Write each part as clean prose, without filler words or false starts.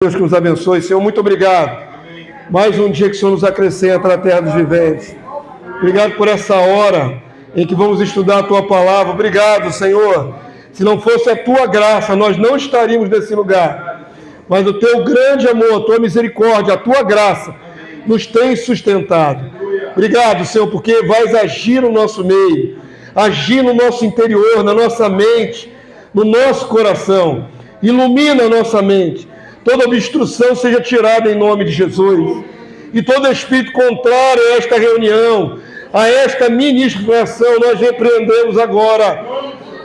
Deus que nos abençoe. Senhor, muito obrigado. Mais um dia que o Senhor nos acrescenta na terra dos viventes. Obrigado por essa hora em que vamos estudar a Tua palavra. Obrigado, Senhor. Se não fosse a Tua graça, nós não estaríamos nesse lugar. Mas o Teu grande amor, a Tua misericórdia, a Tua graça nos tem sustentado. Obrigado, Senhor, porque vais agir no nosso meio, agir no nosso interior, na nossa mente, no nosso coração. Ilumina a nossa mente. Toda obstrução seja tirada em nome de Jesus. E todo espírito contrário a esta reunião, a esta ministração, nós repreendemos agora,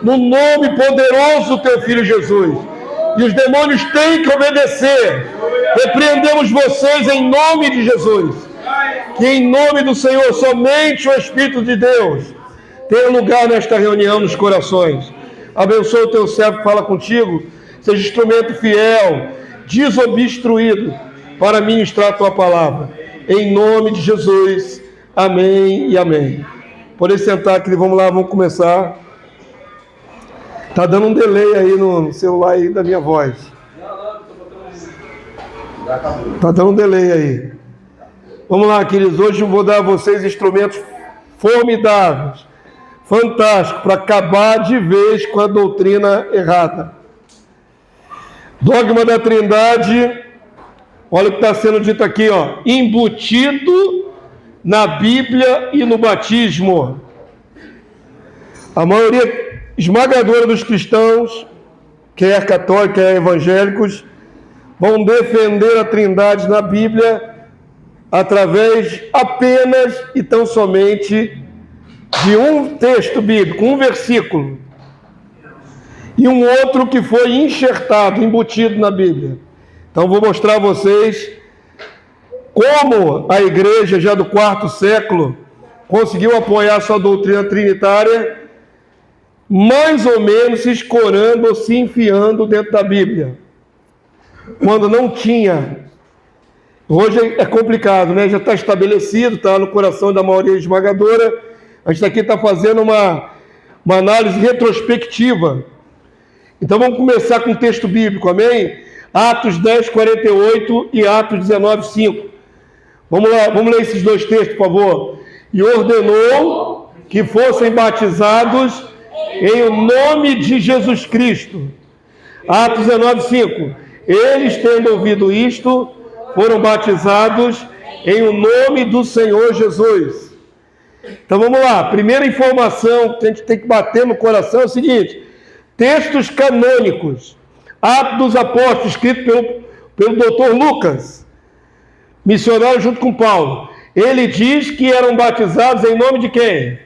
no nome poderoso do Teu Filho Jesus. E os demônios têm que obedecer. Repreendemos vocês em nome de Jesus. Que em nome do Senhor, somente o Espírito de Deus tenha lugar nesta reunião nos corações. Abençoa o Teu servo que fala contigo. Seja instrumento fiel, desobstruído, para ministrar a Tua palavra. Em nome de Jesus. Amém e amém. Podem sentar aqui, vamos lá, vamos começar. Tá dando um delay aí no celular aí da minha voz. Tá dando um delay aí. Vamos lá, queridos. Hoje eu vou dar a vocês instrumentos formidáveis, fantásticos, para acabar de vez com a doutrina errada. Dogma da Trindade, olha o que está sendo dito aqui, ó, embutido na Bíblia e no batismo. A maioria esmagadora dos cristãos, quer católicos, quer evangélicos, vão defender a Trindade na Bíblia através apenas e tão somente de um texto bíblico, um versículo. E um outro que foi enxertado, embutido na Bíblia. Então vou mostrar a vocês como a igreja já do quarto século conseguiu apoiar sua doutrina trinitária, mais ou menos se escorando ou se enfiando dentro da Bíblia, quando não tinha. Hoje é complicado, né? Já está estabelecido, está no coração da maioria esmagadora. A gente aqui está fazendo uma análise retrospectiva. Então vamos começar com o texto bíblico, amém? Atos 10, 48 e Atos 19, 5. Vamos lá, vamos ler esses dois textos, por favor. E ordenou que fossem batizados em o nome de Jesus Cristo. Atos 19, 5. Eles, tendo ouvido isto, foram batizados em o nome do Senhor Jesus. Então vamos lá, primeira informação que a gente tem que bater no coração é o seguinte: textos canônicos, Atos dos Apóstolos, escrito pelo doutor Lucas, missionário junto com Paulo. Ele diz que eram batizados em nome de quem?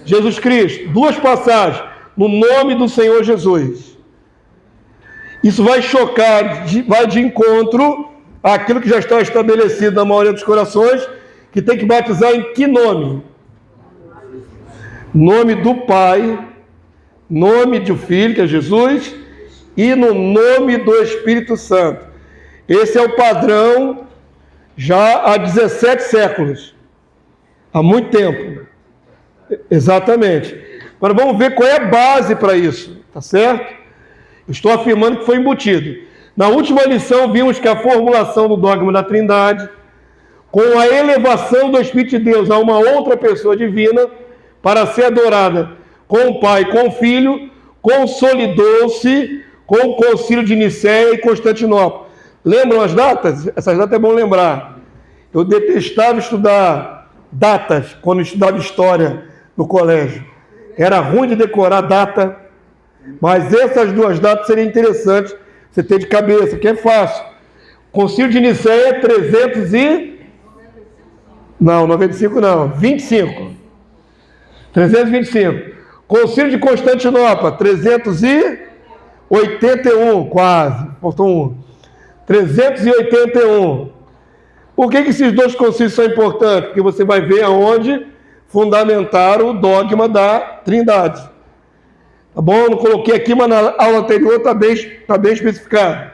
Jesus Cristo. Duas passagens, no nome do Senhor Jesus. Isso vai chocar, vai de encontro àquilo que já está estabelecido na maioria dos corações, que tem que batizar em que nome? Nome do Pai, nome do Filho, que é Jesus, e no nome do Espírito Santo. Esse é o padrão já há 17 séculos. Há muito tempo. Exatamente. Agora vamos ver qual é a base para isso, tá certo? Eu estou afirmando que foi embutido. Na última lição vimos que a formulação do dogma da Trindade, com a elevação do Espírito de Deus a uma outra pessoa divina, para ser adorada com o Pai, com o Filho, consolidou-se com o Concílio de Nicéia e Constantinopla. Lembram as datas? Essas datas é bom lembrar. Eu detestava estudar datas quando eu estudava história no colégio. Era ruim de decorar data, mas essas duas datas seriam interessantes você ter de cabeça, que é fácil. Concílio de Nicéia é 325. Concílio de Constantinopla, 381, quase, faltou um. 381. Por que esses dois concílios são importantes? Porque você vai ver aonde fundamentaram o dogma da Trindade. Tá bom? Eu não coloquei aqui, mas na aula anterior está bem especificado.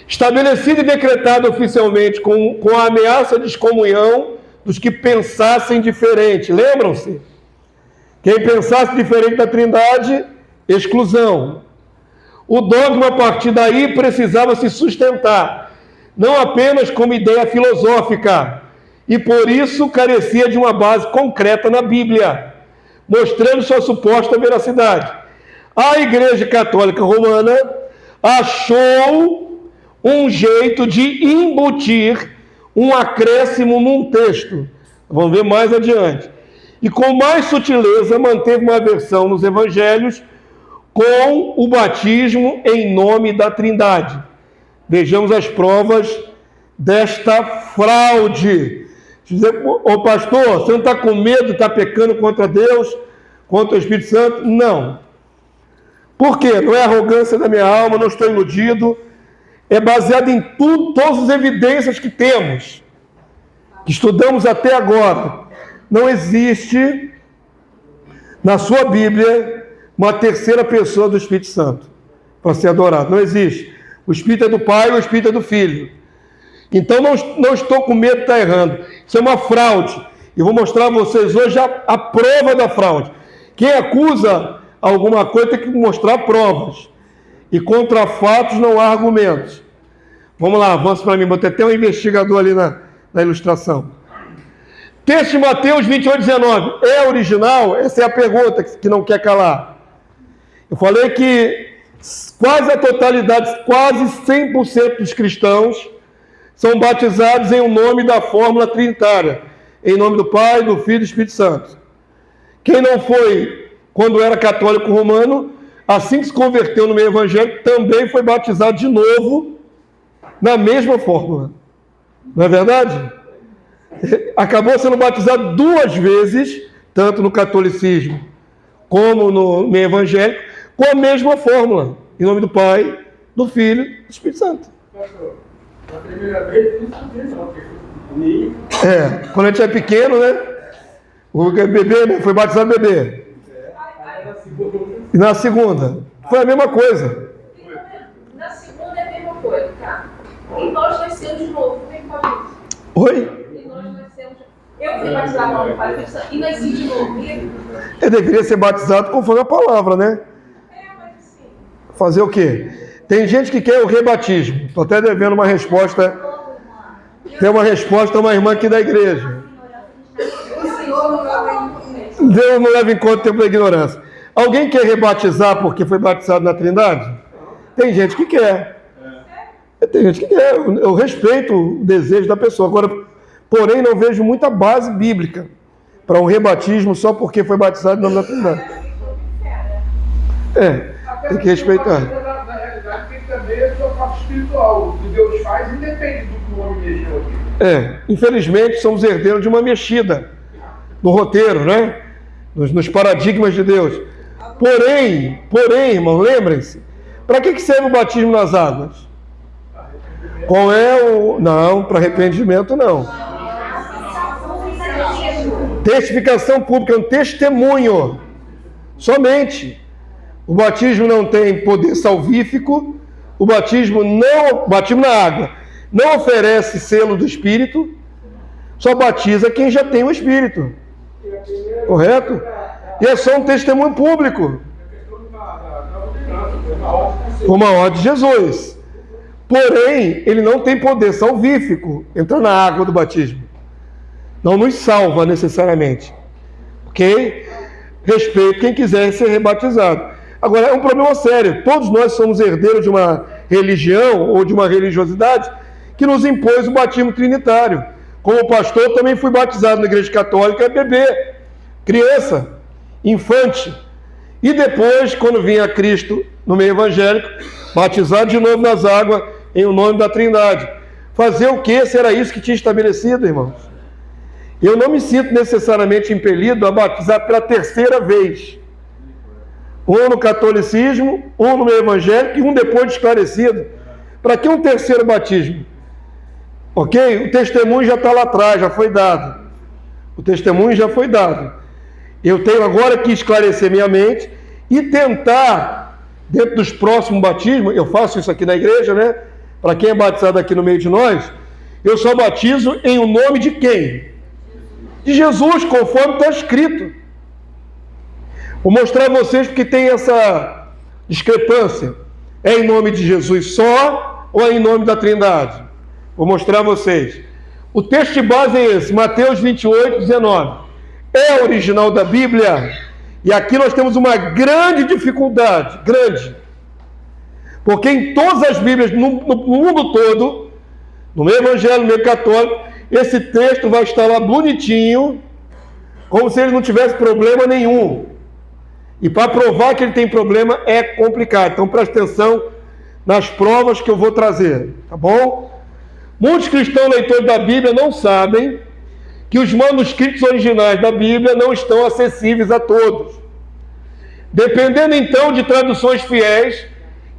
Estabelecido e decretado oficialmente com a ameaça de excomunhão dos que pensassem diferente. Lembram-se? Quem pensasse diferente da Trindade, exclusão. O dogma, a partir daí, precisava se sustentar, não apenas como ideia filosófica, e por isso carecia de uma base concreta na Bíblia, mostrando sua suposta veracidade. A Igreja Católica Romana achou um jeito de embutir um acréscimo num texto. Vamos ver mais adiante. E com mais sutileza manteve uma versão nos evangelhos com o batismo em nome da Trindade. Vejamos as provas desta fraude. Dizer, ô pastor, você não está com medo, está pecando contra Deus, contra o Espírito Santo? Não. Por quê? Não é arrogância da minha alma, não estou iludido. É baseado em tudo, todas as evidências que temos, que estudamos até agora. Não existe na sua Bíblia uma terceira pessoa do Espírito Santo para ser adorado. Não existe. O Espírito é do Pai, o Espírito é do Filho. Então não estou com medo de estar errando. Isso é uma fraude. Eu vou mostrar a vocês hoje a prova da fraude. Quem acusa alguma coisa tem que mostrar provas. E contra fatos não há argumentos. Vamos lá, avança para mim. Botei até um investigador ali na ilustração. Texto de Mateus 28, 19. É original? Essa é a pergunta que não quer calar. Eu falei que quase a totalidade, quase 100% dos cristãos são batizados em o nome da fórmula trinitária. Em nome do Pai, do Filho e do Espírito Santo. Quem não foi, quando era católico romano, assim que se converteu no meio evangélico, também foi batizado de novo na mesma fórmula. Não é verdade? Acabou sendo batizado 2 vezes, tanto no catolicismo como no meio evangélico, com a mesma fórmula. Em nome do Pai, do Filho e do Espírito Santo. Na primeira vez, não sabia não. Quando a gente é pequeno, né? O bebê, né? Foi batizado bebê. E na segunda, foi a mesma coisa. Na segunda é a mesma coisa, tá? E nós nascemos de novo, como é que pode isso? Oi? E nós nascemos. Eu fui batizado no Pai e nasci de novo. Ele deveria ser batizado conforme a palavra, né? Mas assim. Fazer o quê? Tem gente que quer o rebatismo. Estou até devendo uma resposta. Tem uma resposta a uma irmã aqui da igreja. Deus não leva em conta o tempo da ignorância. Alguém quer rebatizar porque foi batizado na Trindade? Tem gente que quer. Tem gente que quer. Eu respeito o desejo da pessoa. Agora, porém, não vejo muita base bíblica para um rebatismo só porque foi batizado no nome da Trindade. Tem que respeitar. Na realidade, tem também a sua parte espiritual. O que Deus faz independe do que o homem mexeu aqui. Infelizmente, somos herdeiros de uma mexida no roteiro, né? Nos paradigmas de Deus. Porém, irmão, lembrem-se, para que serve o batismo nas águas? Qual é o... Não, para arrependimento não. Testificação pública, é um testemunho. Somente. O batismo não tem poder salvífico, o batismo na água não oferece selo do Espírito, só batiza quem já tem o Espírito. Correto? E é só um testemunho público. Uma ordem de Jesus. Porém, ele não tem poder salvífico, entra na água do batismo. Não nos salva necessariamente. Ok? Respeito quem quiser ser rebatizado. Agora, é um problema sério. Todos nós somos herdeiros de uma religião ou de uma religiosidade que nos impôs o batismo trinitário. Como pastor, eu também fui batizado na igreja católica, bebê, criança, infante. E depois, quando vinha Cristo no meio evangélico, batizado de novo nas águas, em o nome da Trindade. Fazer o quê? Se era isso que tinha estabelecido, irmãos? Eu não me sinto necessariamente impelido a batizar pela 3ª vez. Um no catolicismo, um no meio evangélico e um depois de esclarecido. Para que um 3º batismo? Ok? O testemunho já está lá atrás, já foi dado. O testemunho já foi dado. Eu tenho agora que esclarecer minha mente e tentar, dentro dos próximos batismos, eu faço isso aqui na igreja, né? Para quem é batizado aqui no meio de nós, eu só batizo em o nome de quem? De Jesus, conforme está escrito. Vou mostrar a vocês porque tem essa discrepância. É em nome de Jesus só ou é em nome da Trindade? Vou mostrar a vocês. O texto de base é esse, Mateus 28, 19. É original da Bíblia. E aqui nós temos uma grande dificuldade, grande. Porque em todas as Bíblias, no mundo todo, no meio evangélico, no meio católico, esse texto vai estar lá bonitinho, como se ele não tivesse problema nenhum. E para provar que ele tem problema é complicado. Então preste atenção nas provas que eu vou trazer, tá bom? Muitos cristãos leitores da Bíblia não sabem que os manuscritos originais da Bíblia não estão acessíveis a todos. Dependendo então de traduções fiéis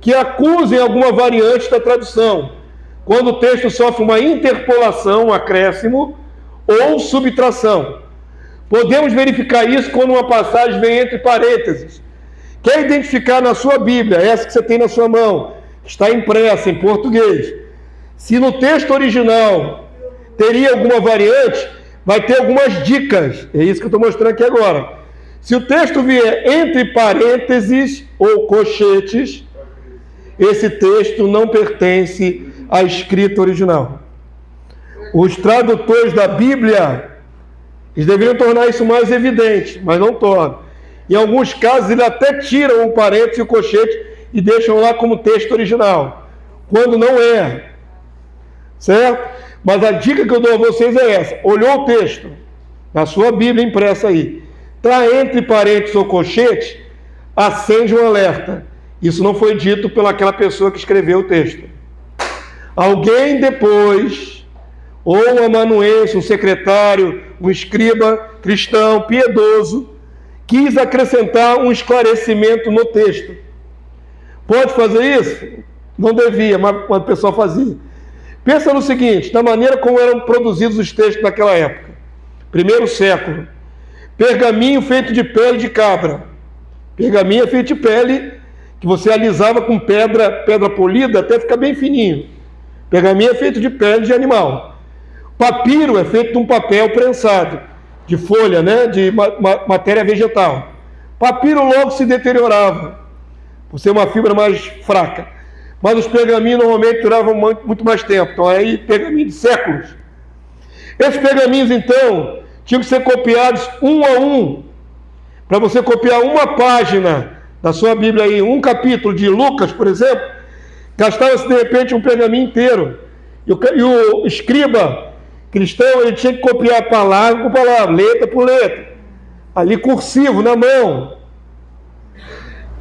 que acusem alguma variante da tradução, quando o texto sofre uma interpolação, um acréscimo ou subtração. Podemos verificar isso quando uma passagem vem entre parênteses. Quer identificar na sua Bíblia, essa que você tem na sua mão, está impressa em português. Se no texto original teria alguma variante, vai ter algumas dicas. É isso que eu estou mostrando aqui agora. Se o texto vier entre parênteses ou colchetes, esse texto não pertence à escrita original. Os tradutores da Bíblia, eles deveriam tornar isso mais evidente, mas não tornam. Em alguns casos, eles até tiram o parênteses e o colchete e deixam lá como texto original, quando não é. Certo? Mas a dica que eu dou a vocês é essa. Olhou o texto, na sua Bíblia impressa aí, está entre parênteses ou colchete, acende um alerta. Isso não foi dito pelaquela pessoa que escreveu o texto. Alguém depois, ou um amanuense, um secretário, um escriba cristão, piedoso, quis acrescentar um esclarecimento no texto. Pode fazer isso? Não devia, mas o pessoal fazia. Pensa no seguinte, na maneira como eram produzidos os textos naquela época. Primeiro século. Pergaminho feito de pele de cabra. Pergaminho é feito de pele que você alisava com pedra polida até ficar bem fininho. Pergaminho é feito de pele de animal. Papiro é feito de um papel prensado, de folha, né? De matéria vegetal. Papiro logo se deteriorava, por ser uma fibra mais fraca. Mas os pergaminhos normalmente duravam muito mais tempo. Então aí pergaminho de séculos. Esses pergaminhos então tinham que ser copiados um a um. Para você copiar uma página da sua Bíblia aí, um capítulo de Lucas, por exemplo, gastava-se de repente um pergaminho inteiro. E o escriba cristão, ele tinha que copiar palavra por palavra, letra por letra, ali cursivo, na mão.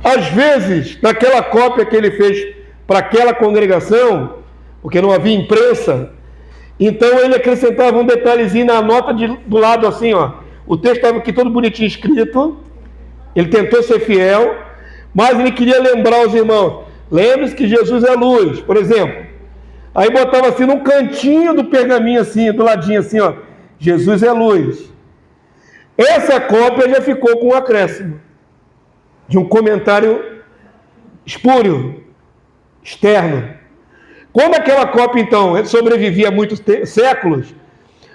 Às vezes, naquela cópia que ele fez para aquela congregação, porque não havia imprensa, então ele acrescentava um detalhezinho na nota do lado assim, ó. O texto estava aqui todo bonitinho escrito, ele tentou ser fiel, mas ele queria lembrar os irmãos, lembre-se que Jesus é luz, por exemplo. Aí botava assim num cantinho do pergaminho assim, do ladinho assim, ó, Jesus é luz. Essa cópia já ficou com um acréscimo de um comentário espúrio, externo. Como aquela cópia, então, sobrevivia a muitos séculos,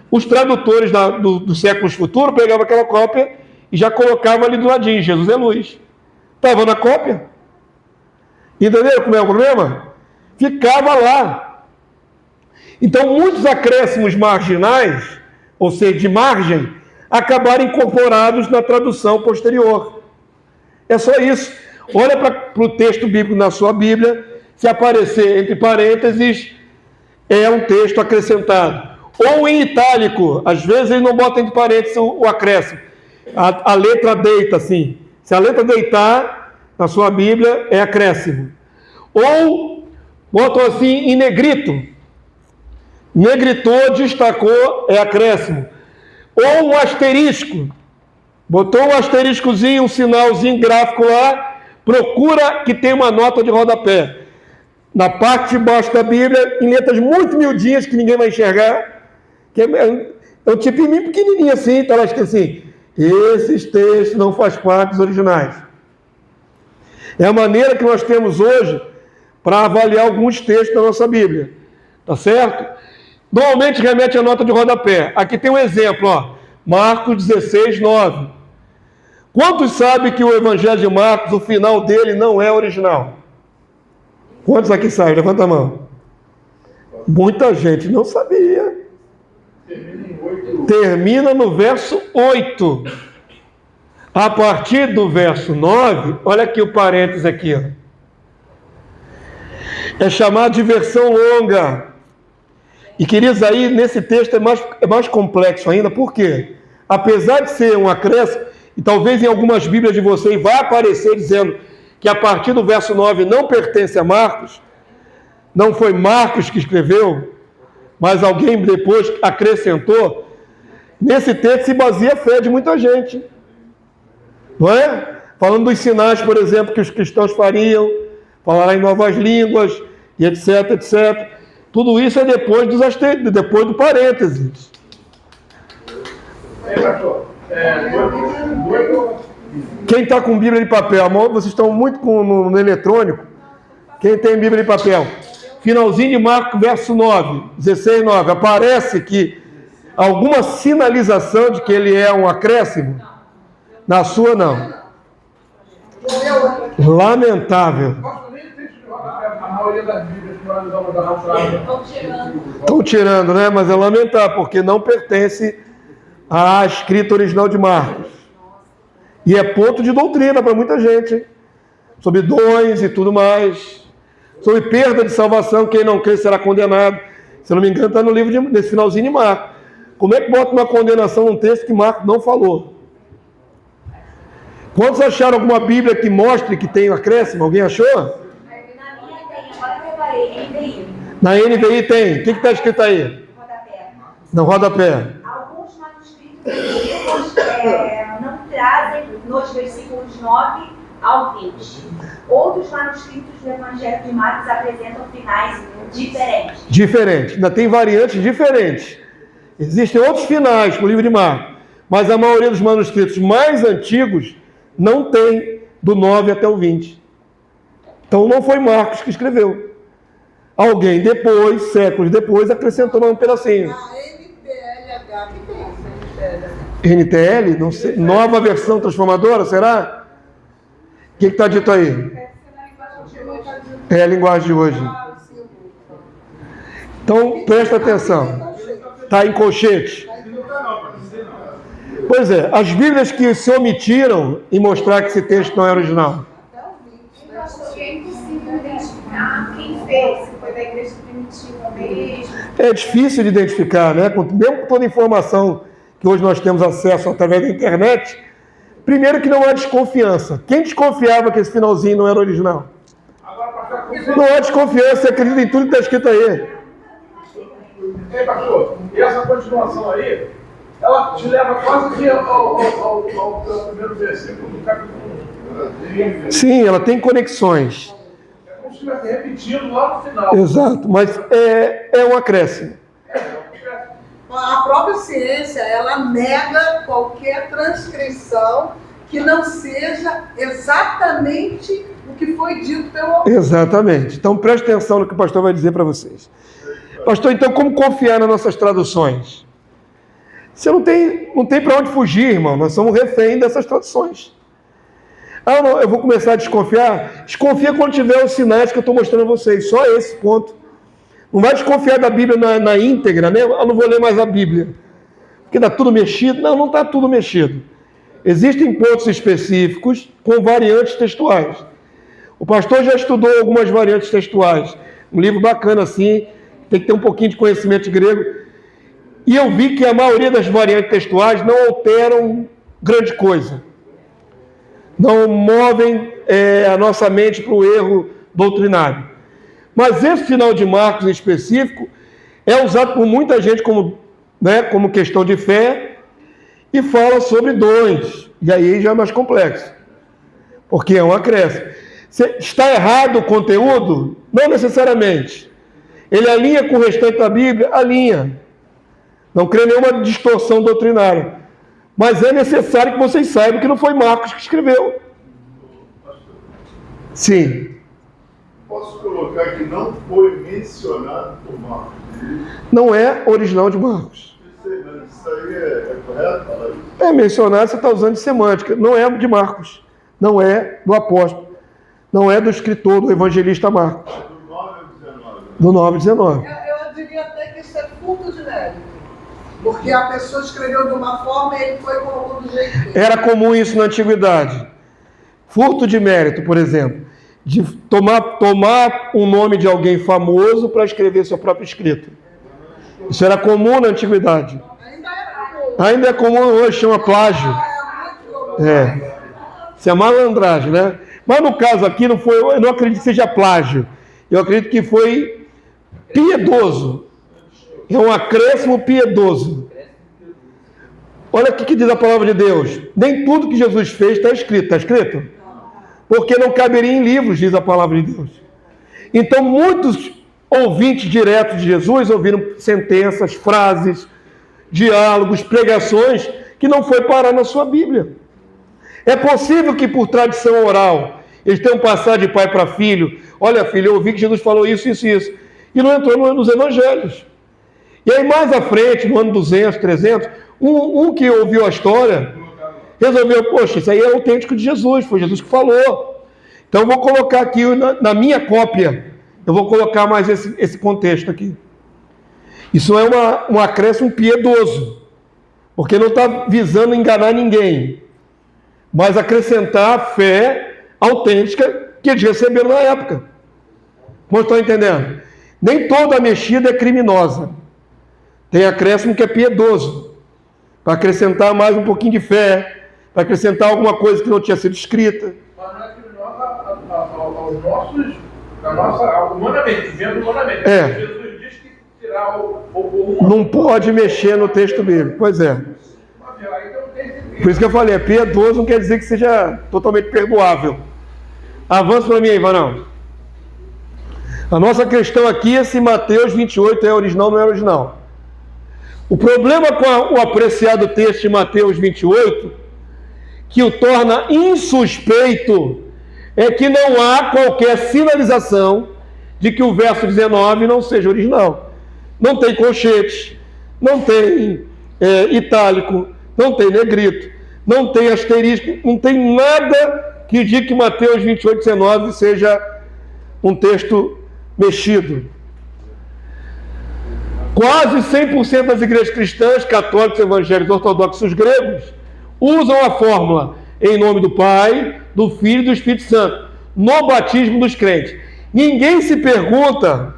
os tradutores dos séculos futuros pegavam aquela cópia e já colocavam ali do ladinho, Jesus é luz. Estava na cópia. Entenderam como é o problema? Ficava lá. Então, muitos acréscimos marginais, ou seja, de margem, acabaram incorporados na tradução posterior. É só isso. Olha para o texto bíblico na sua Bíblia, se aparecer entre parênteses, é um texto acrescentado. Ou em itálico, às vezes ele não bota entre parênteses o acréscimo. A letra deita assim. Se a letra deitar na sua Bíblia, é acréscimo. Ou botam assim em negrito. Negritou, destacou, é acréscimo. Ou um asterisco. Botou um asteriscozinho, um sinalzinho gráfico lá, procura que tem uma nota de rodapé. Na parte de baixo da Bíblia, em letras muito miudinhas que ninguém vai enxergar, que é um tipinho pequenininho assim, está lá escrito assim, esses textos não fazem parte dos originais. É a maneira que nós temos hoje para avaliar alguns textos da nossa Bíblia. Tá certo? Normalmente remete à nota de rodapé. Aqui tem um exemplo, ó. Marcos 16, 9. Quantos sabem que o Evangelho de Marcos, o final dele não é original? Quantos aqui sabem? Levanta a mão. Muita gente não sabia. Termina no verso 8. A partir do verso 9, olha aqui o parênteses aqui, ó. É chamado de versão longa. E queridos, aí nesse texto é mais complexo ainda, por quê? Apesar de ser um acréscimo, e talvez em algumas bíblias de vocês vai aparecer dizendo que a partir do verso 9 não pertence a Marcos, não foi Marcos que escreveu, mas alguém depois acrescentou, nesse texto se baseia a fé de muita gente. Não é? Falando dos sinais, por exemplo, que os cristãos fariam, falar em novas línguas, e etc, etc. Tudo isso é depois do parênteses. Quem está com Bíblia de papel? Vocês estão muito no eletrônico. Quem tem Bíblia de papel? Finalzinho de Marcos, verso 9, 16, 9. Aparece que alguma sinalização de que ele é um acréscimo? Na sua, não. Lamentável. A maioria das Bíblias que nós usamos da Rafael Estão tirando, né? Mas é lamentável, porque não pertence à escrita original de Marcos. E é ponto de doutrina para muita gente. Sobre dons e tudo mais. Sobre perda de salvação, quem não crê será condenado. Se eu não me engano, está no livro desse finalzinho de Marcos. Como é que bota uma condenação num texto que Marcos não falou? Quantos acharam alguma Bíblia que mostre que tem um acréscimo? Alguém achou? Na NVI tem. O que está escrito aí? Rodapé. No rodapé. Alguns manuscritos bíblicos não trazem nos versículos 9 ao 20. Outros manuscritos do Evangelho de Marcos apresentam finais diferentes. Diferente. Ainda tem variantes diferentes. Existem outros finais para o livro de Marcos, mas a maioria dos manuscritos mais antigos não tem do 9 até o 20. Então não foi Marcos que escreveu. Alguém depois, séculos depois, acrescentou mais um pedacinho. A NTLH, o que é isso? NTL? Não sei. Nova versão transformadora, será? O que está dito aí? É a linguagem de hoje. Então, presta atenção. Está em colchete. Pois é, as Bíblias que se omitiram em mostrar que esse texto não é original. É impossível identificar quem fez, se foi da igreja primitiva mesmo. É difícil de identificar, né? Mesmo com toda a informação que hoje nós temos acesso através da internet, primeiro que não há desconfiança. Quem desconfiava que esse finalzinho não era original? Não há desconfiança, você acredita em tudo que está escrito aí. Ei, pastor, e essa continuação aí, ela te leva quase que ao primeiro versículo do capítulo 1. Sim, ela tem conexões. É como se estivesse repetindo lá no final. Exato, mas é um acréscimo. A própria ciência, ela nega qualquer transcrição que não seja exatamente o que foi dito pelo autor. Exatamente. Então preste atenção no que o pastor vai dizer para vocês. Pastor, então como confiar nas nossas traduções? Você não tem para onde fugir, irmão. Nós somos refém dessas traduções. Ah, não, eu vou começar a desconfiar? Desconfia quando tiver os sinais que eu estou mostrando a vocês. Só esse ponto. Não vai desconfiar da Bíblia na íntegra, né? Eu não vou ler mais a Bíblia. Porque está tudo mexido. Não está tudo mexido. Existem pontos específicos com variantes textuais. O pastor já estudou algumas variantes textuais. Um livro bacana assim, tem que ter um pouquinho de conhecimento de grego. E eu vi que a maioria das variantes textuais não alteram grande coisa. Não movem a nossa mente para o erro doutrinário. Mas esse final de Marcos em específico é usado por muita gente como questão de fé e fala sobre dons. E aí já é mais complexo. Porque é um acréscimo. Está errado o conteúdo? Não necessariamente. Ele alinha com o restante da Bíblia? Alinha. Não crê nenhuma distorção doutrinária. Mas é necessário que vocês saibam que não foi Marcos que escreveu. Sim. Posso colocar que não foi mencionado por Marcos? Não é original de Marcos. Isso aí é correto falar isso? É mencionado, você está usando de semântica. Não é de Marcos. Não é do apóstolo. Não é do escritor, do evangelista Marcos. Do 9:19. Eu diria até que isso é furto de mérito. Porque a pessoa escreveu de uma forma e ele foi e colocou do jeito dele. Era comum isso na antiguidade. Furto de mérito, por exemplo, de tomar o nome de alguém famoso para escrever sua própria escrita. Isso era comum na antiguidade. Ainda é comum hoje, chama plágio. Isso é malandragem, né? Mas no caso aqui não foi, eu não acredito que seja plágio. Eu acredito que foi piedoso. É um acréscimo piedoso. Olha o que diz a palavra de Deus. Nem tudo que Jesus fez está escrito. Está escrito? Porque não caberia em livros, diz a palavra de Deus. Então, muitos ouvintes diretos de Jesus ouviram sentenças, frases, diálogos, pregações que não foi parar na sua Bíblia. É possível que por tradição oral eles tenham passado de pai para filho. Olha, filho, eu ouvi que Jesus falou isso, isso e isso. E não entrou nos evangelhos. E aí mais à frente, no ano 200, 300, um que ouviu a história resolveu, poxa, isso aí é autêntico de Jesus, foi Jesus que falou. Então eu vou colocar aqui na minha cópia, eu vou colocar mais esse contexto aqui. Isso é um acréscimo piedoso, porque não está visando enganar ninguém, mas acrescentar a fé autêntica que eles receberam na época. Como estão entendendo? Nem toda mexida é criminosa. Tem acréscimo que é piedoso, para acrescentar mais um pouquinho de fé, para acrescentar alguma coisa que não tinha sido escrita. Mas não é criminosa aos nossos, humanamente, vendo humanamente. Jesus diz que tirar o não pode mexer no texto bíblico, pois é. Por isso que eu falei, é piedoso, não quer dizer que seja totalmente perdoável. Avança para mim aí, Varão. A nossa questão aqui é se Mateus 28 é original ou não é original. O problema com o apreciado texto de Mateus 28, que o torna insuspeito, é que não há qualquer sinalização de que o verso 19 não seja original. Não tem colchete, não tem itálico, não tem negrito, não tem asterisco, não tem nada que diga que Mateus 28, 19 seja um texto mexido. Quase 100% das igrejas cristãs, católicos, evangélicos, ortodoxos, gregos, usam a fórmula em nome do Pai, do Filho e do Espírito Santo, no batismo dos crentes. Ninguém se pergunta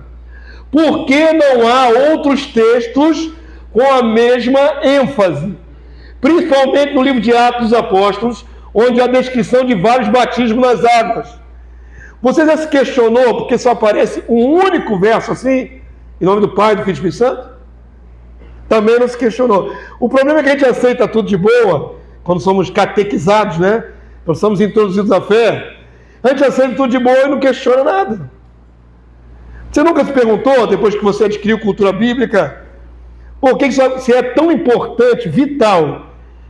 por que não há outros textos com a mesma ênfase, principalmente no livro de Atos dos Apóstolos, onde há descrição de vários batismos nas águas. Você já se questionou porque só aparece um único verso assim, em nome do Pai, do Filho e do Espírito Santo? Também não se questionou. O problema é que a gente aceita tudo de boa, quando somos catequizados, né? Quando somos introduzidos à fé, a gente aceita tudo de boa e não questiona nada. Você nunca se perguntou, depois que você adquiriu cultura bíblica, por que se é tão importante, vital,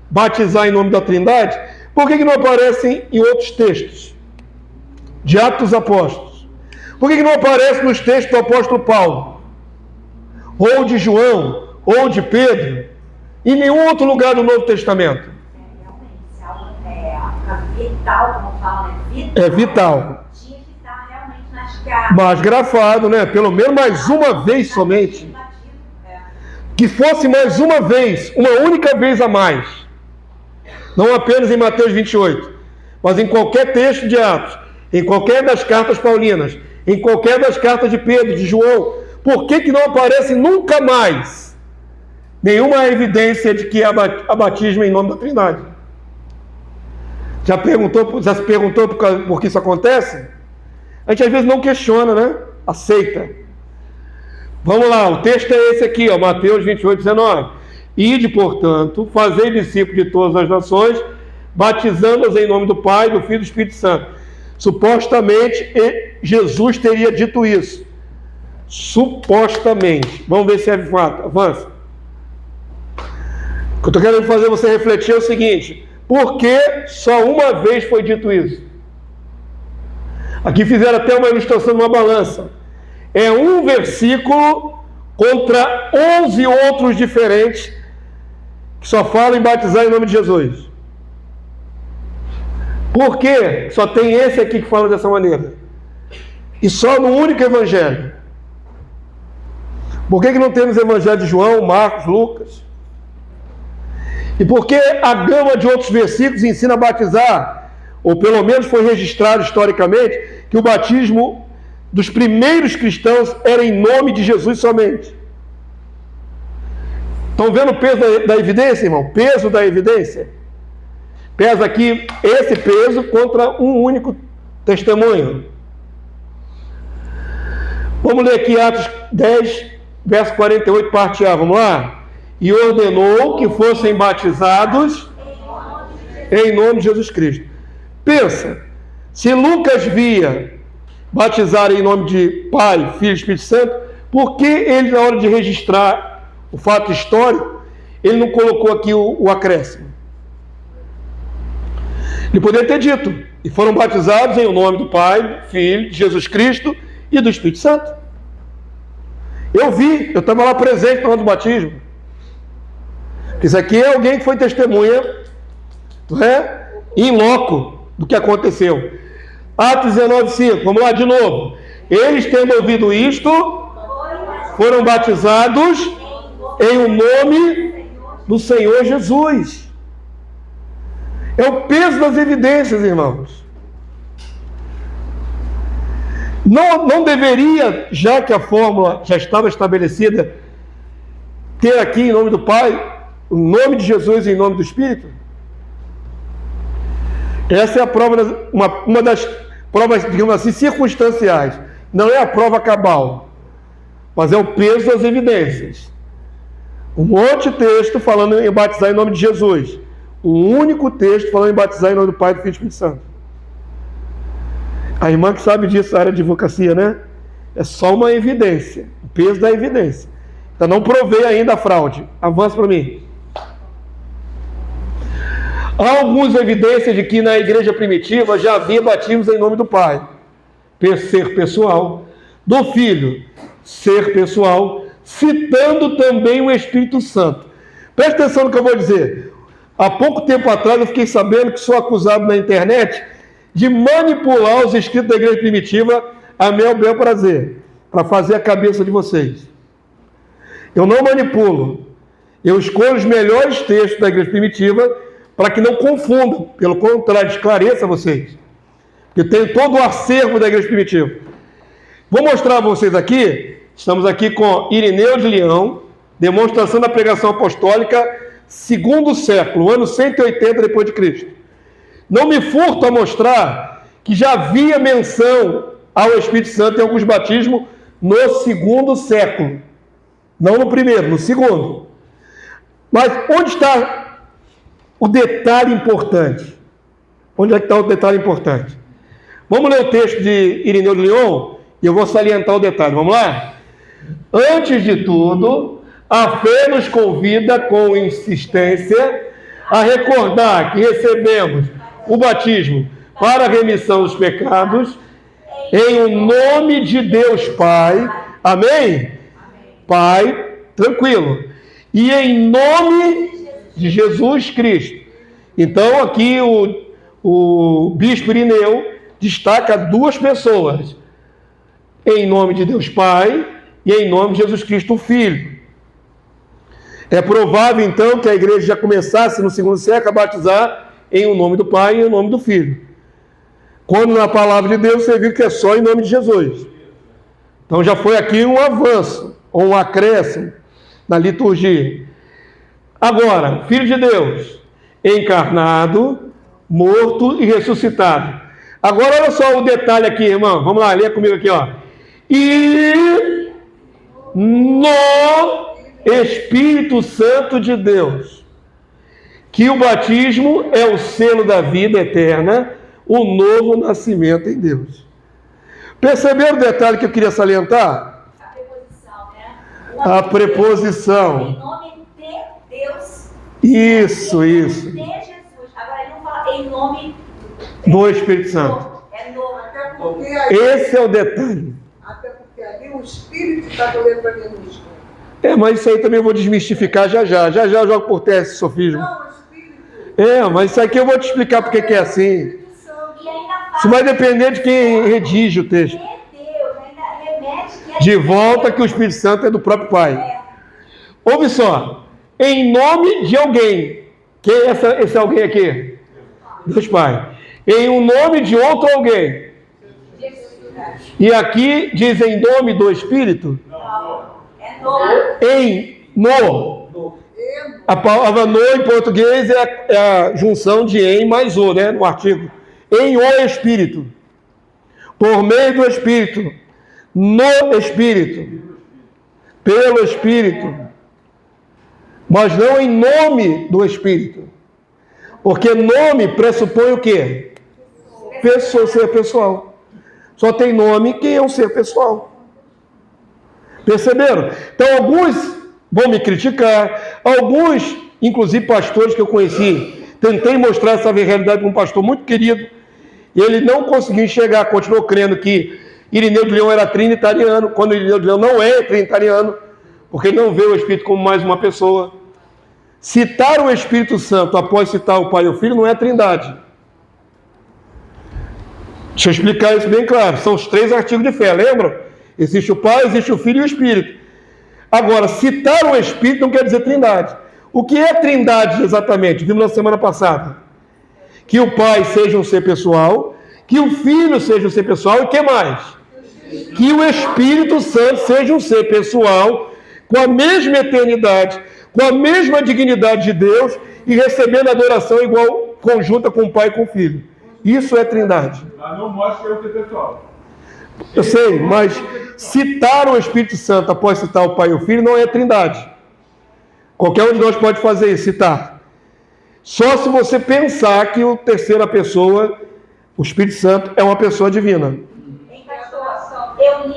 batizar em nome da Trindade, por que não aparecem em outros textos de Atos dos Apóstolos? Por que não aparece nos textos do apóstolo Paulo? Ou de João, ou de Pedro, em nenhum outro lugar do Novo Testamento? É vital, como fala, né? Vital. É vital. Tinha que estar realmente nas cartas. Mas grafado, né? Pelo menos mais uma vez somente. Que fosse mais uma vez, uma única vez a mais. Não apenas em Mateus 28, mas em qualquer texto de Atos, em qualquer das cartas paulinas, em qualquer das cartas de Pedro, de João. Por que não aparece nunca mais nenhuma evidência de que há batismo em nome da Trindade? Já se perguntou por que isso acontece? A gente às vezes não questiona, né? Aceita. Vamos lá, o texto é esse aqui, ó, Mateus 28, 19. Ide, portanto, fazei discípulos de todas as nações, batizando-os em nome do Pai, do Filho e do Espírito Santo. Supostamente, Jesus teria dito isso. Supostamente. Vamos ver se é fato. Avança. O que eu estou querendo fazer você refletir é o seguinte: por que só uma vez foi dito isso? Aqui fizeram até uma ilustração de uma balança. É um versículo contra 11 outros diferentes que só falam em batizar em nome de Jesus. Por que só tem esse aqui que fala dessa maneira? E só no único evangelho. Por que não temos Evangelho de João, Marcos, Lucas? E por que a gama de outros versículos ensina a batizar, ou pelo menos foi registrado historicamente, que o batismo dos primeiros cristãos era em nome de Jesus somente? Estão vendo o peso da evidência, irmão? Peso da evidência. Pesa aqui esse peso contra um único testemunho. Vamos ler aqui Atos 10, verso 48, parte A. Vamos lá? E ordenou que fossem batizados em nome de Jesus Cristo. Pensa, se Lucas via batizar em nome de Pai, Filho e Espírito Santo, por que ele, na hora de registrar o fato histórico, ele não colocou aqui o acréscimo? Ele poderia ter dito: e foram batizados em nome do Pai, Filho, de Jesus Cristo e do Espírito Santo. Eu vi, eu estava lá presente na hora do batismo. Isso aqui é alguém que foi testemunha, não é? Em loco do que aconteceu. Atos 19:5, vamos lá de novo. Eles, tendo ouvido isto, foram batizados em o nome do Senhor Jesus. É o peso das evidências, irmãos. Não deveria, já que a fórmula já estava estabelecida, ter aqui em nome do Pai, o nome de Jesus e em nome do Espírito? Essa é a prova, uma das provas, digamos assim, circunstanciais. Não é a prova cabal, mas é o peso das evidências. Um monte de texto falando em batizar em nome de Jesus. Um único texto falando em batizar em nome do Pai, do Filho e do Espírito Santo. A irmã que sabe disso, a área de advocacia, né? É só uma evidência, o peso da evidência. Então não provei ainda a fraude. Avança para mim. Há algumas evidências de que na igreja primitiva já havia batismos em nome do Pai, ser pessoal, do Filho, ser pessoal, citando também o Espírito Santo. Presta atenção no que eu vou dizer. Há pouco tempo atrás eu fiquei sabendo que sou acusado na internet de manipular os escritos da igreja primitiva a meu bel prazer, para fazer a cabeça de vocês. Eu não manipulo. Eu escolho os melhores textos da igreja primitiva para que não confundam. Pelo contrário, esclareça vocês. Eu tenho todo o acervo da igreja primitiva. Vou mostrar a vocês aqui. Estamos aqui com Irineu de Leão, demonstração da pregação apostólica, segundo século, ano 180 depois de Cristo. Não me furto a mostrar que já havia menção ao Espírito Santo em alguns batismos no segundo século. Não no primeiro, no segundo. Mas onde está o detalhe importante? Onde é que está o detalhe importante? Vamos ler o texto de Irineu de Leão e eu vou salientar o detalhe. Vamos lá? Antes de tudo, a fé nos convida com insistência a recordar que recebemos o batismo para a remissão dos pecados em o nome de Deus Pai. Amém? Pai, tranquilo. E em nome de Jesus Cristo. Então aqui o bispo Irineu destaca duas pessoas. Em nome de Deus Pai e em nome de Jesus Cristo, o Filho. É provável então que a igreja já começasse no segundo século a batizar em o nome do Pai e em nome do Filho. Quando na palavra de Deus você viu que é só em nome de Jesus. Então já foi aqui um avanço, ou um acréscimo na liturgia. Agora, Filho de Deus, encarnado, morto e ressuscitado. Agora olha só o detalhe aqui, irmão. Vamos lá, lê comigo aqui, ó. E no Espírito Santo de Deus, que o batismo é o selo da vida eterna, o novo nascimento em Deus. Perceberam o detalhe que eu queria salientar? A preposição, né? A preposição. Em nome de Deus. Isso. Em nome de Jesus. Agora ele não fala em nome Do Espírito Santo. É novo. Até porque aí, Esse é o detalhe. até porque ali o Espírito está com letra minúscula. Mas isso aí também eu vou desmistificar já já. Já já eu jogo por terra esse sofismo. Não, o Espírito. Mas isso aqui eu vou te explicar porque que é assim. Espírito Santo. E ainda Isso vai depender de quem redige o texto. de Deus, ainda remete que é De volta que o Espírito Santo é do próprio Pai. Ouve só. Em nome de alguém. Quem é esse alguém aqui? Deus Pai. Em um nome de outro alguém. E aqui diz em nome do Espírito? É no. Em, no. A palavra no em português é a junção de em mais o, né? No artigo. Em o Espírito. Por meio do Espírito. No Espírito. Pelo Espírito. Mas não em nome do Espírito. Porque nome pressupõe o quê? Pessoa, ser pessoal. Só tem nome quem é um ser pessoal. Perceberam? Então alguns vão me criticar, alguns, inclusive pastores que eu conheci, tentei mostrar essa realidade para um pastor muito querido, e ele não conseguiu enxergar, continuou crendo que Irineu de Leão era trinitariano, quando Irineu de Leão não é trinitariano, porque ele não vê o Espírito como mais uma pessoa. Citar o Espírito Santo após citar o Pai e o Filho não é trindade. Deixa eu explicar isso bem claro. São os 3 artigos de fé, lembram? Existe o Pai, existe o Filho e o Espírito. Agora, citar o Espírito não quer dizer trindade. O que é trindade exatamente? Vimos na semana passada. Que o Pai seja um ser pessoal, que o Filho seja um ser pessoal e o que mais? Que o Espírito Santo seja um ser pessoal, com a mesma eternidade, com a mesma dignidade de Deus e recebendo adoração igual, conjunta com o Pai e com o Filho. Isso é trindade. Mas não mostra que é o ser pessoal. Eu sei, mas citar o Espírito Santo após citar o Pai e o Filho não é trindade. Qualquer um de nós pode fazer isso, citar. Só se você pensar que a terceira pessoa, o Espírito Santo, é uma pessoa divina.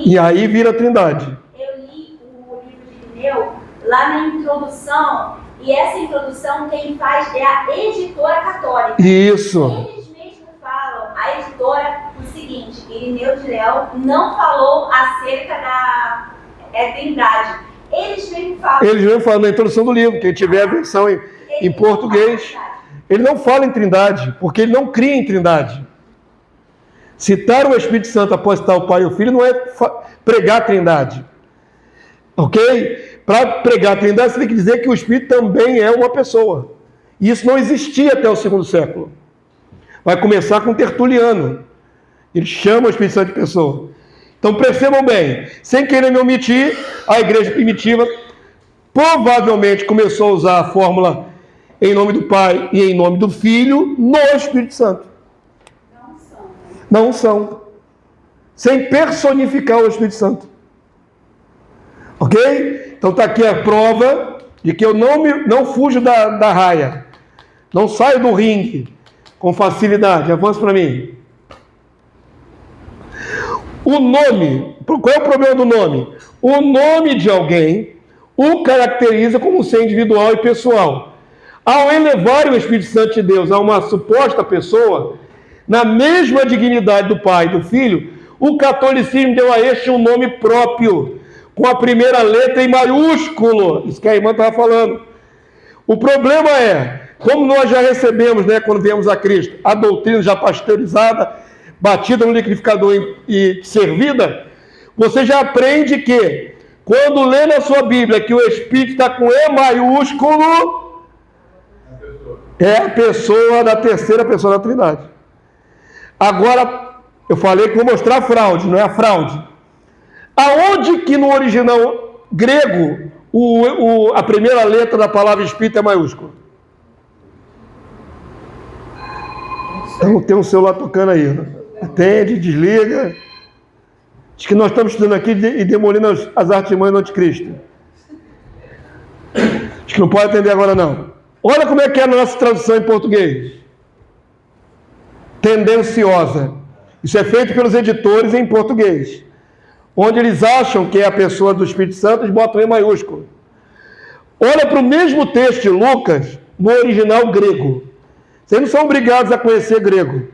E aí vira trindade. Eu li o livro de Irineu lá na introdução, e essa introdução quem faz é a editora católica. Isso. Eles mesmos falam, a editora, o seguinte: Irineu de Leão não falou acerca da trindade. Eles mesmos falam na introdução do livro, quem tiver a versão em português, ele não fala em trindade, porque ele não cria em trindade. Citar o Espírito Santo após citar o Pai e o Filho não é pregar a trindade. Ok? Para pregar a trindade, você tem que dizer que o Espírito também é uma pessoa. E isso não existia até o 2º século. Vai começar com Tertuliano. Ele chama o Espírito Santo de pessoa. Então percebam bem, sem querer me omitir, a igreja primitiva provavelmente começou a usar a fórmula em nome do Pai e em nome do Filho no Espírito Santo. Não são. Sem personificar o Espírito Santo. Ok? Então está aqui a prova de que eu não fujo da raia. Não saio do ringue com facilidade. Avança para mim. O nome. Qual é o problema do nome? O nome de alguém o caracteriza como ser individual e pessoal. Ao elevar o Espírito Santo de Deus a uma suposta pessoa, na mesma dignidade do Pai e do Filho, o catolicismo deu a este um nome próprio, com a primeira letra em maiúsculo. Isso que a irmã estava falando. O problema é, como nós já recebemos, né, quando viemos a Cristo, a doutrina já pasteurizada, batida no liquidificador e servida, você já aprende que, quando lê na sua Bíblia que o Espírito está com E maiúsculo, é a pessoa da terceira pessoa da Trindade. Agora, eu falei que vou mostrar a fraude, não é a fraude. Aonde que no original grego a primeira letra da palavra Espírito é maiúscula? Então tem um celular tocando aí, né? Atende, desliga. Diz que nós estamos estudando aqui e demolindo as artimanhas do anticristo. Diz que não pode atender agora não. Olha como é que é a nossa tradução em português. Tendenciosa. Isso é feito pelos editores em português. Onde eles acham que é a pessoa do Espírito Santo, eles botam em maiúsculo. Olha para o mesmo texto de Lucas, no original grego. Vocês não são obrigados a conhecer grego.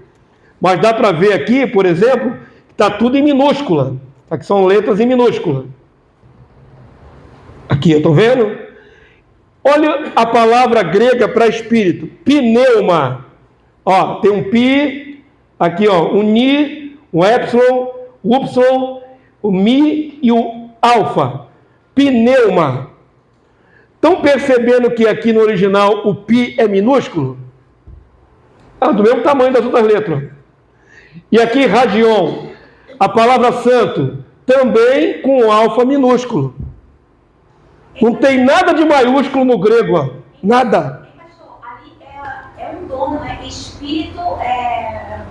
Mas dá para ver aqui, por exemplo, que está tudo em minúscula. Aqui são letras em minúscula. Aqui, eu estou vendo? Olha a palavra grega para espírito. Pneuma. Ó, tem um pi, aqui ó, um ni, um epsilon, o upsilon, o mi e o alfa, pneuma. Estão percebendo que aqui no original o pi é minúsculo? É do mesmo tamanho das outras letras. E aqui radion, a palavra santo, também com alfa minúsculo. Não tem nada de maiúsculo no grego, ó. Nada. Pastor, ali é um dom, não é? Espírito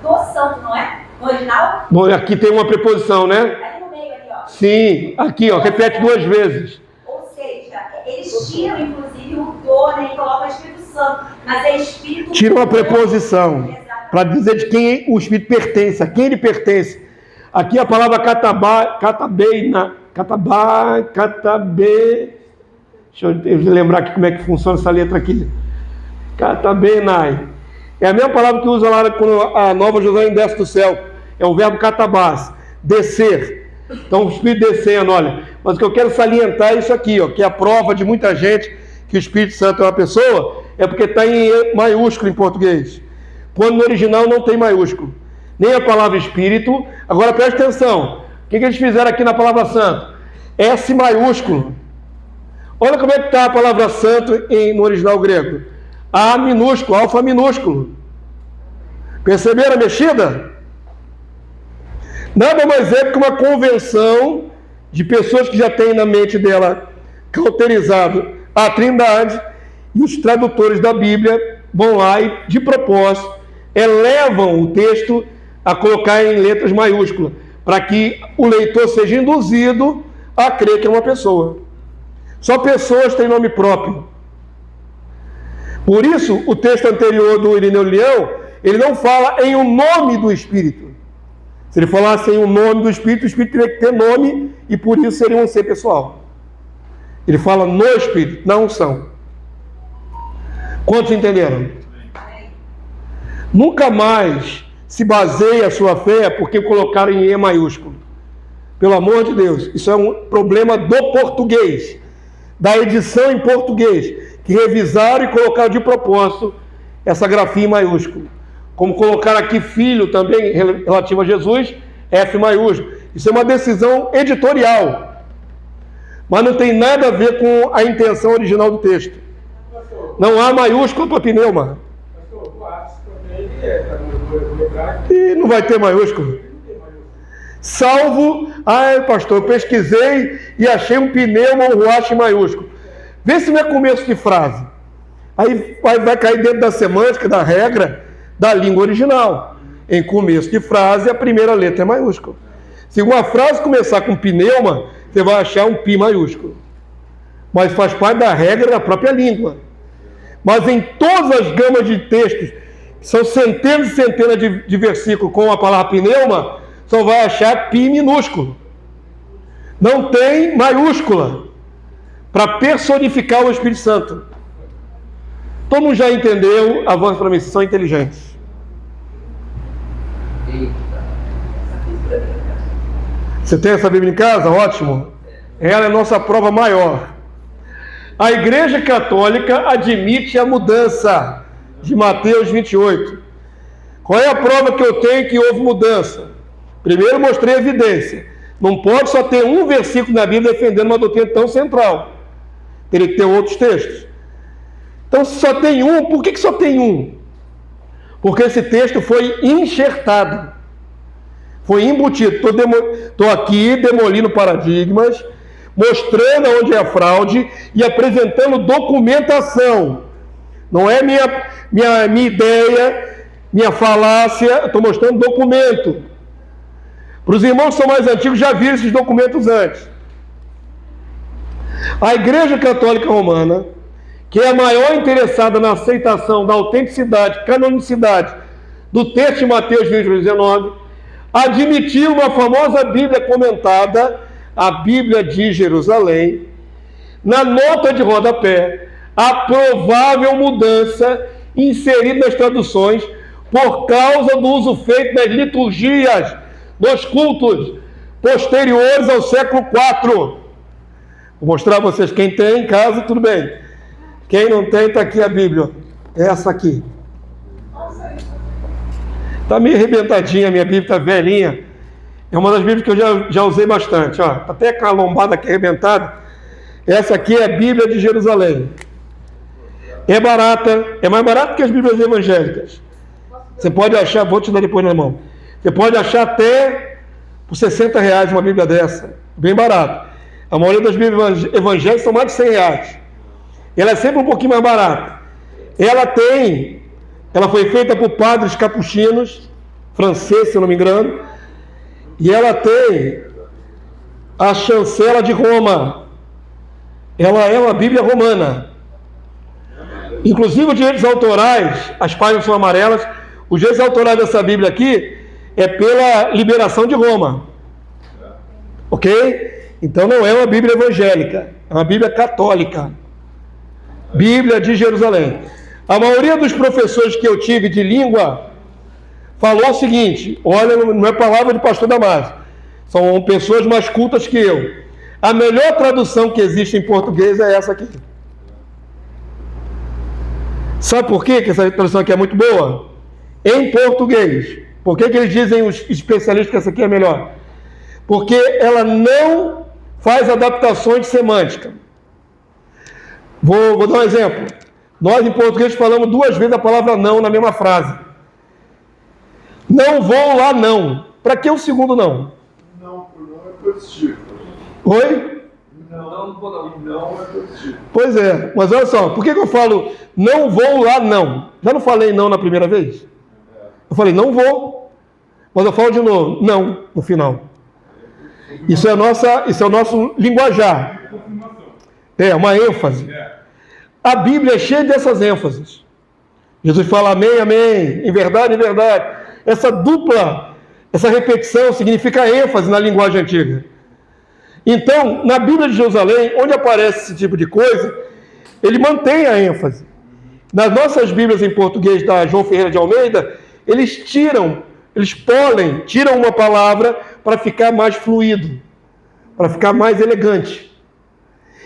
do santo, não é? No original? Bom, aqui tem uma preposição, né? Ali no meio, ali, ó. Sim, aqui, ó, repete 2 vezes. Ou seja, eles tiram, inclusive, o do, né? E colocam o Espírito Santo. Mas é Espírito... Tira uma preposição para dizer de quem o Espírito pertence, a quem ele pertence. Aqui a palavra deixa eu lembrar aqui como é que funciona essa letra aqui. Katabenai. É a mesma palavra que usa lá quando a nova Jerusalém desce do céu. É o verbo katabás, descer. Então o Espírito descendo, olha. Mas o que eu quero salientar é isso aqui, ó, que é a prova de muita gente que o Espírito Santo é uma pessoa, é porque está em maiúsculo em português. Quando no original não tem maiúsculo. Nem a palavra Espírito. Agora preste atenção. O que eles fizeram aqui na palavra santo? S maiúsculo. Olha como é que está a palavra santo no original grego. A minúsculo, alfa minúsculo. Perceberam a mexida? Nada mais é que uma convenção de pessoas que já têm na mente dela cauterizado a Trindade, e os tradutores da Bíblia vão lá e, de propósito, elevam o texto a colocar em letras maiúsculas, para que o leitor seja induzido a crer que é uma pessoa. Só pessoas têm nome próprio. Por isso, o texto anterior do Irineu Leão, ele não fala em um nome do Espírito. Se ele falasse em um nome do Espírito, o Espírito teria que ter nome, e por isso seria um ser pessoal. Ele fala no Espírito, na unção. Quantos entenderam? Nunca mais se baseia a sua fé porque colocaram em E maiúsculo. Pelo amor de Deus, isso é um problema do português, da edição em português, que revisaram e colocaram de propósito essa grafia em maiúsculo. Como colocar aqui filho também, relativo a Jesus, F maiúsculo. Isso é uma decisão editorial, mas não tem nada a ver com a intenção original do texto. Não há maiúsculo para pneuma. E não vai ter maiúsculo. Salvo, pastor, eu pesquisei e achei um pneuma ou ruach maiúsculo. Vê se não é começo de frase. Aí vai cair dentro da semântica, da regra da língua original. Em começo de frase, a primeira letra é maiúscula. Se uma frase começar com pneuma, você vai achar um pi maiúsculo. Mas faz parte da regra da própria língua. Mas em todas as gamas de textos, são centenas e centenas de versículos com a palavra pneuma, só vai achar pi minúsculo. Não tem maiúscula para personificar o Espírito Santo. Todo mundo já entendeu, avança para mim, vocês são inteligentes. Você tem essa Bíblia em casa? Ótimo. Ela é a nossa prova maior. A Igreja Católica admite a mudança de Mateus 28. Qual é a prova que eu tenho que houve mudança? Primeiro mostrei a evidência. Não pode só ter um versículo na Bíblia defendendo uma doutrina tão central. Teria que ter outros textos. Então, se só tem um, por que só tem um? Porque esse texto foi enxertado. Foi embutido. Estou aqui demolindo paradigmas, mostrando onde é a fraude e apresentando documentação. Não é minha ideia, minha falácia, estou mostrando documento. Para os irmãos que são mais antigos, já viram esses documentos antes. A Igreja Católica Romana, que é a maior interessada na aceitação da autenticidade, canonicidade do texto de Mateus 19, admitiu uma famosa Bíblia comentada, a Bíblia de Jerusalém, na nota de rodapé, a provável mudança inserida nas traduções por causa do uso feito nas liturgias dos cultos posteriores ao século IV. Vou mostrar a vocês. Quem tem em casa, tudo bem. Quem não tem, está aqui a Bíblia. Essa aqui. Está meio arrebentadinha, minha Bíblia está velhinha. É uma das Bíblias que eu já usei bastante. Ó, tá até com a lombada aqui arrebentada. Essa aqui é a Bíblia de Jerusalém. É barata, é mais barata que as Bíblias evangélicas. Você pode achar, vou te dar depois na mão. Você pode achar até por R$60 uma Bíblia dessa. Bem barato. A maioria das Bíblias evangélicas são mais de R$100. Ela é sempre um pouquinho mais barata. Ela foi feita por padres capuchinos, franceses, se eu não me engano, e ela tem a chancela de Roma. Ela é uma Bíblia romana. Inclusive os direitos autorais, as páginas são amarelas, os direitos autorais dessa Bíblia aqui é pela liberação de Roma. Ok? Então não é uma Bíblia evangélica, é uma Bíblia católica. Bíblia de Jerusalém. A maioria dos professores que eu tive de língua falou o seguinte, olha, não é palavra de pastor Damásio, são pessoas mais cultas que eu. A melhor tradução que existe em português é essa aqui. Sabe por quê que essa tradução aqui é muito boa? Em português. Por que eles dizem, os especialistas, que essa aqui é melhor? Porque ela não faz adaptações de semântica. Vou dar um exemplo. Nós, em português, falamos 2 vezes a palavra não na mesma frase. Não vou lá, não. Para que o segundo não? Não, não é positivo. Oi? Não é positivo. Pois é, mas olha só, por que eu falo não vou lá, não? Já não falei não na primeira vez? Eu falei não vou, mas eu falo de novo, não, no final. Isso é o nosso linguajar. É, uma ênfase. A Bíblia é cheia dessas ênfases. Jesus fala amém, amém, em verdade, em verdade. Essa repetição significa ênfase na linguagem antiga. Então, na Bíblia de Jerusalém, onde aparece esse tipo de coisa, ele mantém a ênfase. Nas nossas Bíblias em português da João Ferreira de Almeida, eles tiram uma palavra para ficar mais fluido, para ficar mais elegante.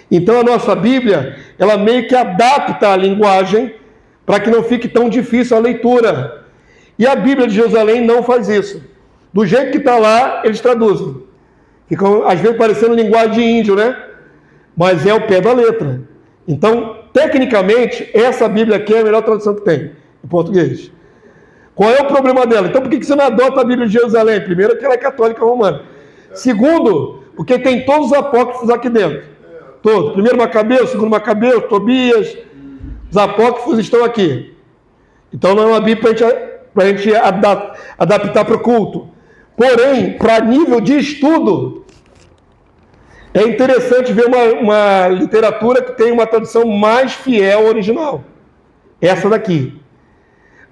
Então a nossa Bíblia, ela meio que adapta a linguagem para que não fique tão difícil a leitura. E a Bíblia de Jerusalém não faz isso. Do jeito que está lá, eles traduzem. Ficam, às vezes, parecendo linguagem de índio, né? Mas é o pé da letra. Então, tecnicamente, essa Bíblia aqui é a melhor tradução que tem, em português. Qual é o problema dela? Então, por que você não adota a Bíblia de Jerusalém? Primeiro, que ela é católica romana. Segundo, porque tem todos os apócrifos aqui dentro. Todos. Primeiro Macabeu, segundo Macabeu, Tobias. Os apócrifos estão aqui. Então, não é uma Bíblia para a gente adaptar para o culto. Porém, para nível de estudo, é interessante ver uma literatura que tem uma tradução mais fiel ao original. Essa daqui.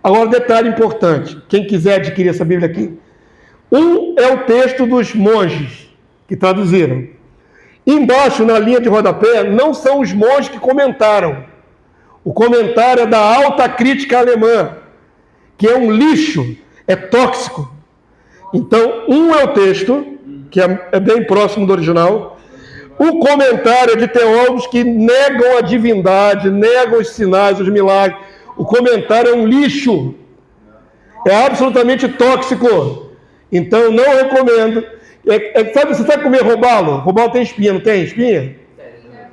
Agora, detalhe importante. Quem quiser adquirir essa Bíblia aqui. É o texto dos monges que traduziram. Embaixo, na linha de rodapé, não são os monges que comentaram. O comentário é da Alta Crítica Alemã, que é um lixo, é tóxico. Então, é o texto, que é bem próximo do original. O comentário é de teólogos que negam a divindade, negam os sinais, os milagres. O comentário é um lixo. É absolutamente tóxico. Então, não recomendo. Você sabe comer robalo? Robalo tem espinha, não tem espinha?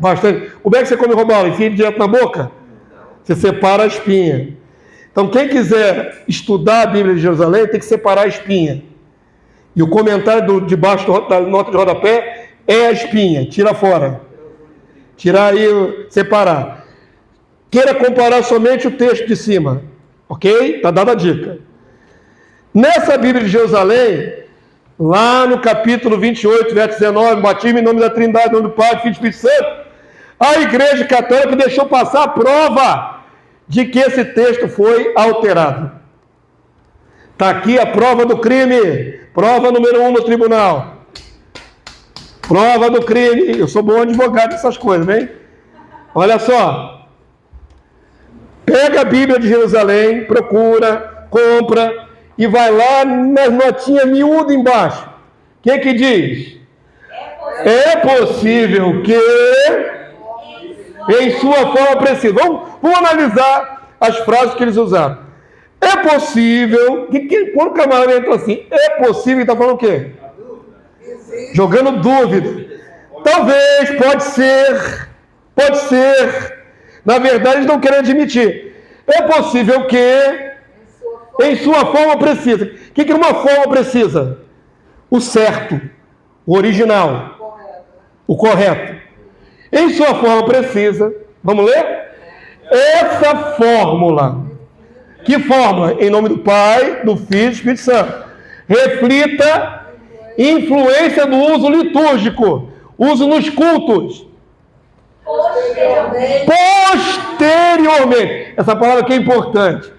Bastante. Como é que você come robalo? Enfia direto na boca? Você separa a espinha. Então, quem quiser estudar a Bíblia de Jerusalém, tem que separar a espinha. E o comentário de baixo da nota de rodapé é a espinha. Tira fora. Tirar aí, separar. Queira comparar somente o texto de cima. Ok? Está dada a dica. Nessa Bíblia de Jerusalém, lá no capítulo 28, verso 19, batismo em nome da Trindade, em nome do Pai, Filho e Espírito Santo, a Igreja Católica deixou passar a prova de que esse texto foi alterado. Está aqui a prova do crime, prova número 1 no tribunal. Prova do crime. Eu sou bom advogado dessas coisas, hein? Olha só. Pega a Bíblia de Jerusalém, procura, compra, e vai lá nas notinhas miúdas embaixo. O que diz? É possível que, em sua forma precisa. Vamos analisar as frases que eles usaram. É possível, quando o camarada entra assim, é possível, está falando o quê? Jogando dúvida. Talvez, pode ser. Na verdade, eles não querem admitir. É possível que, em sua forma precisa. O que uma forma precisa? O certo, o original, o correto. Em sua forma precisa, vamos ler? Essa fórmula. Que fórmula? Em nome do Pai, do Filho e do Espírito Santo. Reflita influência do uso litúrgico, uso nos cultos. Posteriormente. Essa palavra aqui é importante.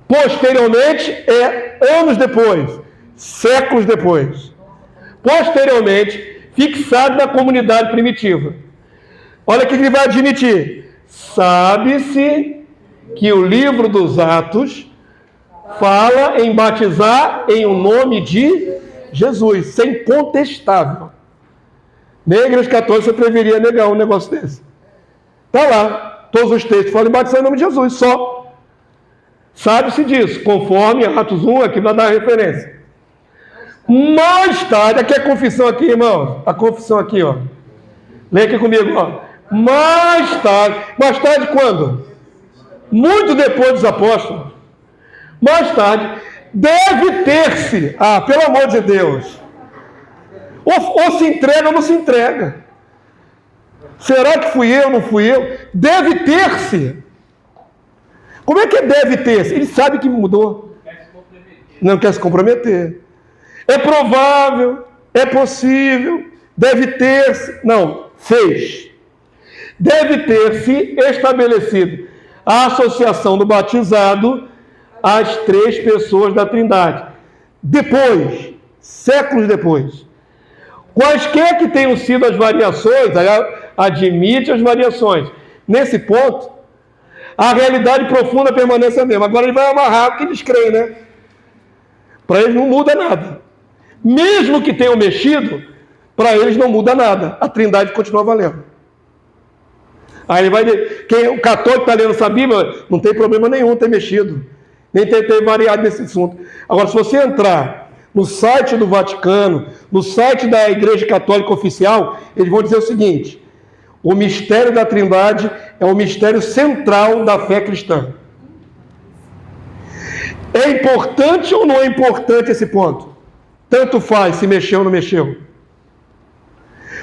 Posteriormente é anos depois, séculos depois. Posteriormente, fixado na comunidade primitiva. Olha o que ele vai admitir. Sabe-se que o livro dos Atos fala em batizar em um nome de Jesus. Isso é incontestável. Nem a Igreja Católica você deveria negar um negócio desse. Está lá. Todos os textos falam em batizar em nome de Jesus. Só. Sabe-se disso. Conforme Atos 1, aqui vai dar a referência. Mais tarde, aqui é a confissão aqui, irmãos. A confissão aqui, ó. Leia aqui comigo, ó. Mais tarde quando? Muito depois dos apóstolos. Mais tarde, deve ter-se, pelo amor de Deus, ou se entrega ou não se entrega. Será que fui eu, não fui eu? Deve ter-se. Como é que deve ter-se? Ele sabe que mudou. Não quer se comprometer. É provável, é possível, deve ter-se. Não, fez. Deve ter-se estabelecido a associação do batizado às três pessoas da Trindade. Depois, séculos depois. Quaisquer que tenham sido as variações, admite as variações. Nesse ponto, a realidade profunda permanece a mesma. Agora ele vai amarrar o que eles creem, né? Para eles não muda nada. Mesmo que tenham mexido, para eles não muda nada. A Trindade continua valendo. Aí ele vai dizer, o católico está lendo essa Bíblia, não tem problema nenhum ter mexido, nem ter variado nesse assunto. Agora, se você entrar no site do Vaticano, no site da Igreja Católica Oficial, eles vão dizer o seguinte: o mistério da Trindade é o mistério central da fé cristã. É importante ou não é importante esse ponto? Tanto faz se mexeu ou não mexeu.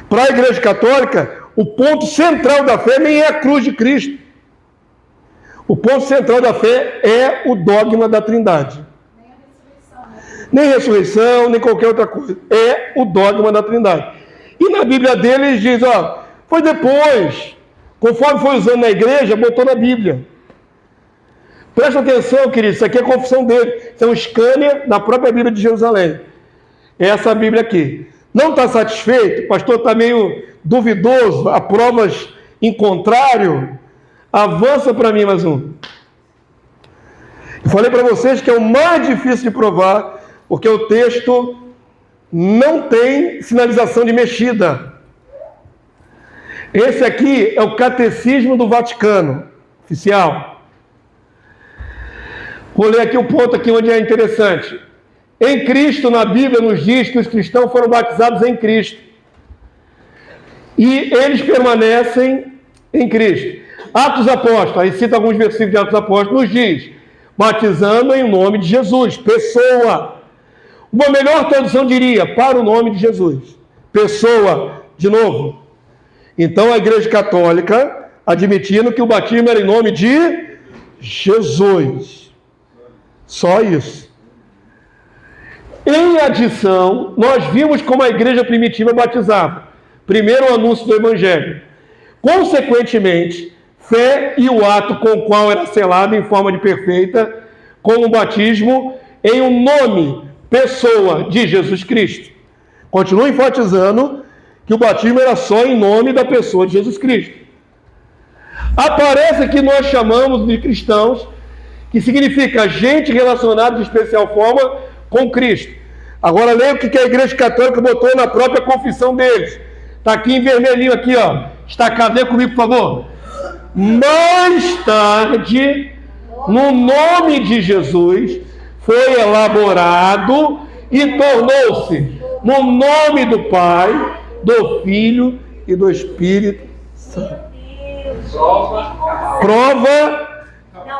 Para a Igreja Católica, o ponto central da fé nem é a cruz de Cristo. O ponto central da fé é o dogma da Trindade. Nem ressurreição, nem qualquer outra coisa. É o dogma da Trindade. E na Bíblia deles diz, foi depois. Conforme foi usando na igreja, botou na Bíblia. Presta atenção, querido, isso aqui é a confissão dele. Isso é um scanner da própria Bíblia de Jerusalém. É essa Bíblia aqui. Não está satisfeito? O pastor está meio duvidoso, há provas em contrário? Avança para mim mais um. Eu falei para vocês que é o mais difícil de provar, porque o texto não tem sinalização de mexida. Esse aqui é o Catecismo do Vaticano, oficial. Vou ler aqui o ponto aqui onde é interessante. Em Cristo, na Bíblia, nos diz que os cristãos foram batizados em Cristo. E eles permanecem em Cristo. Atos Apóstolos, aí cita alguns versículos de Atos Apóstolos, nos diz, batizando em nome de Jesus, pessoa. Uma melhor tradução diria, para o nome de Jesus. Pessoa, de novo. Então a Igreja Católica, admitindo que o batismo era em nome de Jesus. Só isso. Em adição, nós vimos como a igreja primitiva batizava. Primeiro o anúncio do Evangelho. Consequentemente, fé e o ato com o qual era selado em forma de perfeita, como o batismo em um nome, pessoa de Jesus Cristo. Continua enfatizando que o batismo era só em nome da pessoa de Jesus Cristo. Aparece que nós chamamos de cristãos, que significa gente relacionada de especial forma com Cristo. Agora leia o que a Igreja Católica botou na própria confissão deles. Está aqui em vermelhinho, aqui, ó. Destacado, lê comigo, por favor. Mais tarde, no nome de Jesus, foi elaborado e tornou-se No nome do Pai, do Filho e do Espírito Santo. Prova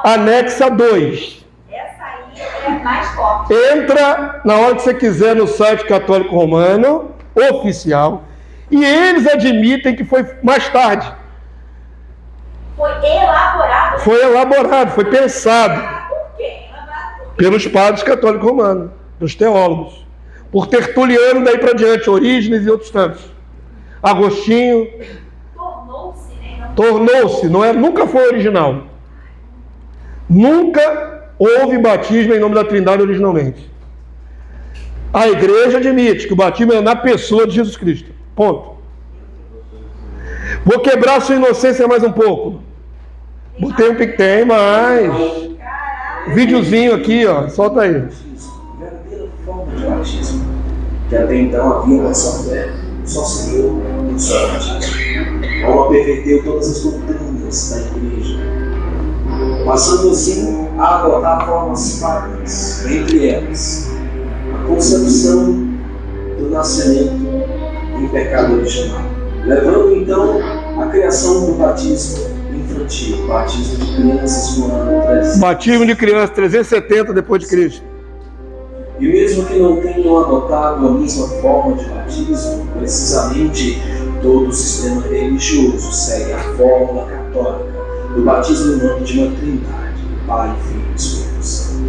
anexa 2. Essa aí é mais forte. Entra na hora que você quiser no site Católico Romano, oficial, e eles admitem que foi mais tarde. Foi elaborado. Foi elaborado, foi pensado Por quê? Elaborado por quê? pelos padres católicos romanos, dos teólogos, por Tertuliano daí para diante, Orígenes e outros tantos. Agostinho, Tornou-se, né? tornou-se, nunca foi original. Nunca houve batismo em nome da Trindade originalmente. A igreja admite que o batismo é na pessoa de Jesus Cristo. Ponto. Vou quebrar sua inocência mais um pouco. Botei um pique, tem mais. Videozinho aqui, ó. Solta aí. Verdadeira forma de batismo, que até então havia uma só fé, só Senhor e só batismo. Paulo perverteu todas as doutrinas da igreja, passando assim a adotar formas pagãs, entre elas a concepção do nascimento em pecado original, levando então à criação do batismo infantil, batismo de crianças no ano 300. Batismo de criança 370 depois de Cristo. E mesmo que não tenham adotado a mesma forma de batismo, precisamente todo o sistema religioso segue a fórmula católica do batismo em nome de uma trindade, Pai, Filho e Espírito Santo.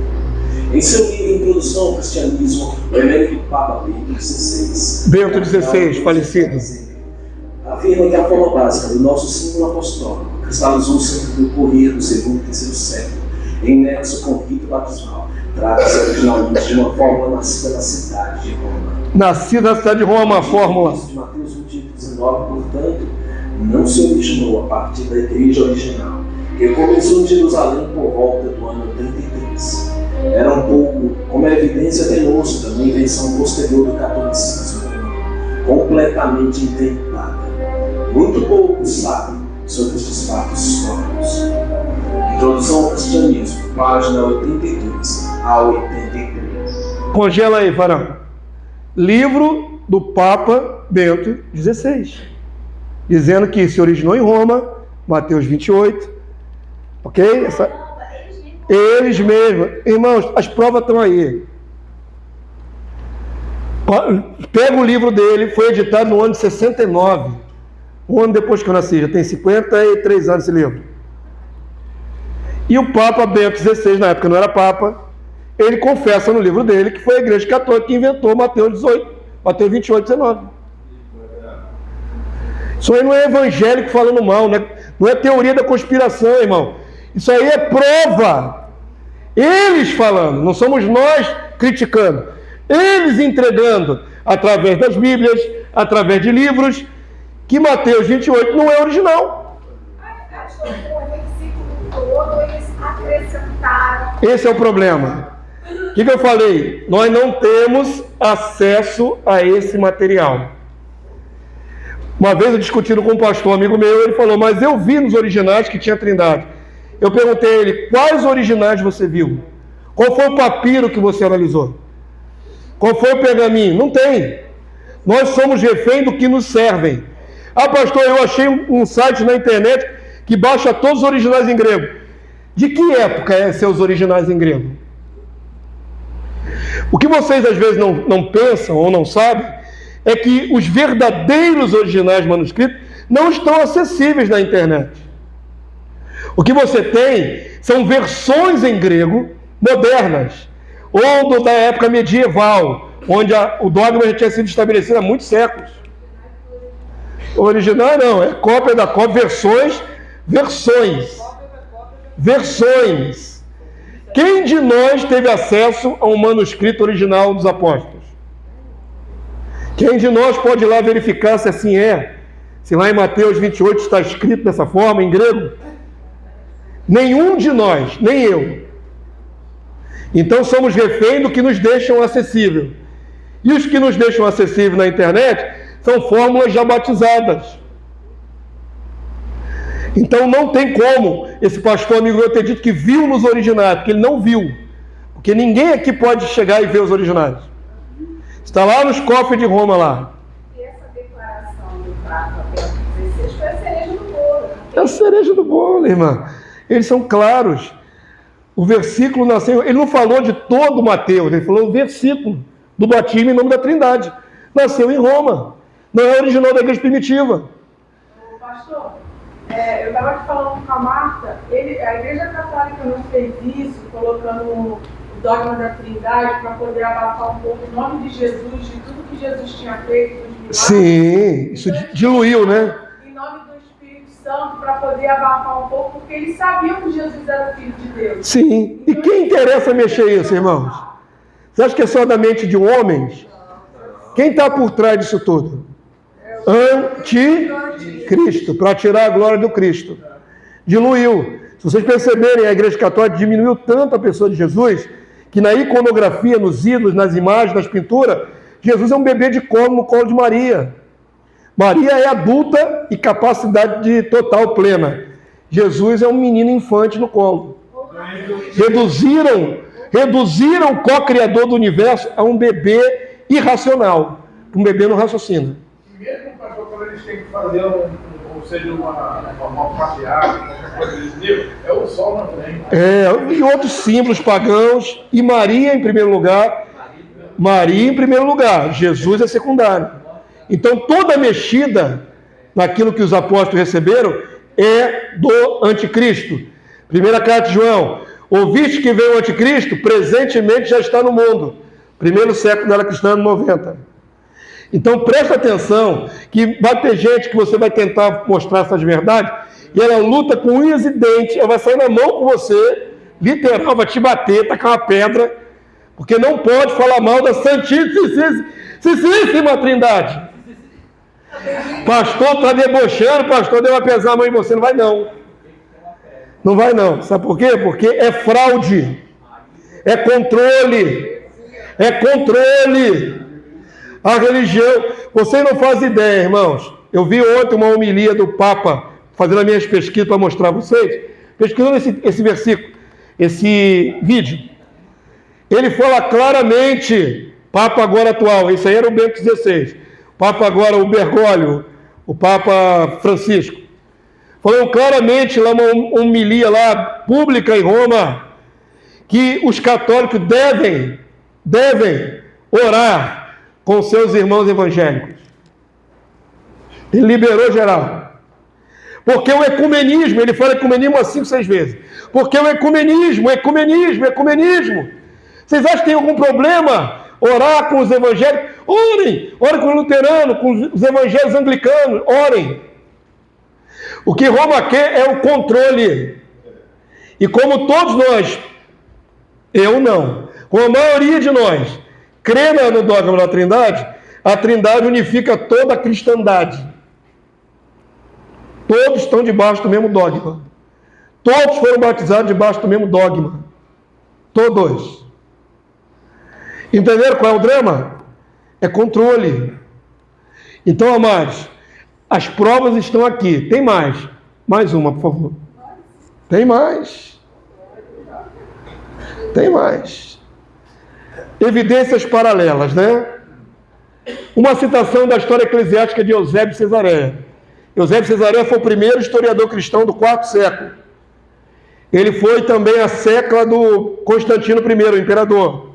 Em seu livro Introdução ao Cristianismo, o emérito Papa Bento XVI, falecido, afirma que a forma básica do nosso símbolo apostólico cristalizou-se no decorrer do segundo e terceiro século, em nexo com o rito batismal. Trata-se originalmente de uma fórmula nascida na cidade de Roma. Nascida na cidade de Roma, a fórmula. De Mateus 28:19, portanto, não se originou a partir da igreja original, que começou em Jerusalém por volta do ano 33. Era um pouco como a evidência denúncia de uma invenção posterior do catolicismo, completamente inventada. Muito pouco sabe sobre esses fatos históricos. Introdução ao Cristianismo, página 82 a 83. Congela aí, Varão. Livro do Papa Bento XVI, dizendo que se originou em Roma, Mateus 28, ok? Eles mesmos. Irmãos, as provas estão aí. Pega o livro dele, foi editado no ano de 69, um ano depois que eu nasci, já tem 53 anos esse livro. E o Papa Bento XVI, na época não era Papa, ele confessa no livro dele que foi a Igreja Católica que inventou Mateus 28, 19. Isso aí não é evangélico falando mal, não é teoria da conspiração, irmão. Isso aí é prova. Eles falando, não somos nós criticando. Eles entregando, através das Bíblias, através de livros, que Mateus 28 não é original. O versículo todo eles acrescentaram. Esse é o problema. O que eu falei? Nós não temos acesso a esse material. Uma vez eu discutindo com um pastor, um amigo meu, ele falou, mas eu vi nos originais que tinha trindade. Eu perguntei a ele, quais originais você viu? Qual foi o papiro que você analisou? Qual foi o pergaminho? Não tem. Nós somos refém do que nos servem. Ah, pastor, eu achei um site na internet que baixa todos os originais em grego. De que época é seus originais em grego? O que vocês às vezes não pensam ou não sabem é que os verdadeiros originais manuscritos não estão acessíveis na internet. O que você tem são versões em grego modernas, ou da época medieval, onde o dogma já tinha sido estabelecido há muitos séculos. O original não, é cópia da cópia, versões. Quem de nós teve acesso a um manuscrito original dos apóstolos? Quem de nós pode ir lá verificar se assim é? Se lá em Mateus 28 está escrito dessa forma, em grego? Nenhum de nós, nem eu. Então somos refém do que nos deixam acessível. E os que nos deixam acessível na internet são fórmulas já batizadas. Então não tem como esse pastor amigo meu ter dito que viu nos originais, porque ele não viu. Porque ninguém aqui pode chegar e ver os originais. Está lá nos cofres de Roma lá. E essa declaração do Papa Bento XVI foi a cereja do bolo. É a cereja do bolo, irmã. Eles são claros. O versículo nasceu, ele não falou de todo Mateus, ele falou o versículo do batismo em nome da Trindade. Nasceu em Roma. Não é original da igreja primitiva. Pastor, eu estava aqui falando com a Marta, a Igreja Católica não fez isso, colocando o dogma da Trindade para poder abafar um pouco o nome de Jesus, de tudo que Jesus tinha feito, dos milagres. Sim, isso diluiu, né? Em nome do Espírito Santo, para poder abafar um pouco, porque eles sabiam que Jesus era o Filho de Deus. Sim. E quem interessa mexer isso, irmãos? Você acha que é só da mente de homens? Quem está por trás disso tudo? Anticristo, para tirar a glória do Cristo. Diluiu. Se vocês perceberem, a Igreja Católica diminuiu tanto a pessoa de Jesus, que na iconografia, nos ídolos, nas imagens, nas pinturas, Jesus é um bebê de colo no colo de Maria. Maria é adulta e capacidade de total plena. Jesus é um menino infante no colo. Reduziram o co-criador do universo a um bebê irracional. Um bebê não raciocina. Mesmo, pastor, quando eles têm que fazer ou seja, uma passeada, qualquer coisa desse nível, é o sol na frente. E outros símbolos pagãos, e Maria em primeiro lugar. Maria em primeiro lugar, Jesus é secundário. Então toda mexida naquilo que os apóstolos receberam é do anticristo. Primeira carta de João: ouviste que veio o anticristo? Presentemente já está no mundo. Primeiro século da era cristã, 90. Então presta atenção, que vai ter gente que você vai tentar mostrar essas verdades, e ela luta com unhas e dentes, ela vai sair na mão com você, literal, vai te bater, tacar uma pedra, porque não pode falar mal da Santíssima Trindade. Pastor está debochando, pastor deu uma pesar a mão em você. Não vai não. Não vai não. Sabe por quê? Porque é fraude. É controle. É controle. A religião. Vocês não fazem ideia, irmãos. Eu vi ontem uma homilia do Papa, fazendo as minhas pesquisas para mostrar a vocês, pesquisando esse versículo, esse vídeo. Ele fala claramente, Papa agora atual, esse aí era o Bento XVI, Papa agora o Bergoglio, o Papa Francisco, falando claramente lá uma homilia lá, pública em Roma, que os católicos devem orar com seus irmãos evangélicos. Ele liberou geral. Porque o ecumenismo, ele fala ecumenismo umas 5, 6 vezes. Porque o ecumenismo. Vocês acham que tem algum problema orar com os evangélicos? Orem com os luteranos, com os evangelhos anglicanos, orem. O que Roma quer é o controle. E como todos nós, eu não, como a maioria de nós, crê no dogma da Trindade, a Trindade unifica toda a cristandade. Todos estão debaixo do mesmo dogma. Todos foram batizados debaixo do mesmo dogma. Todos. Entenderam qual é o drama? É controle. Então, amados, as provas estão aqui. Tem mais. Mais uma, por favor. Tem mais. Tem mais. Evidências paralelas, né? Uma citação da história eclesiástica de Eusébio de Cesareia. Eusébio de Cesareia foi o primeiro historiador cristão do IV século. Ele foi também a sécula do Constantino I, o imperador.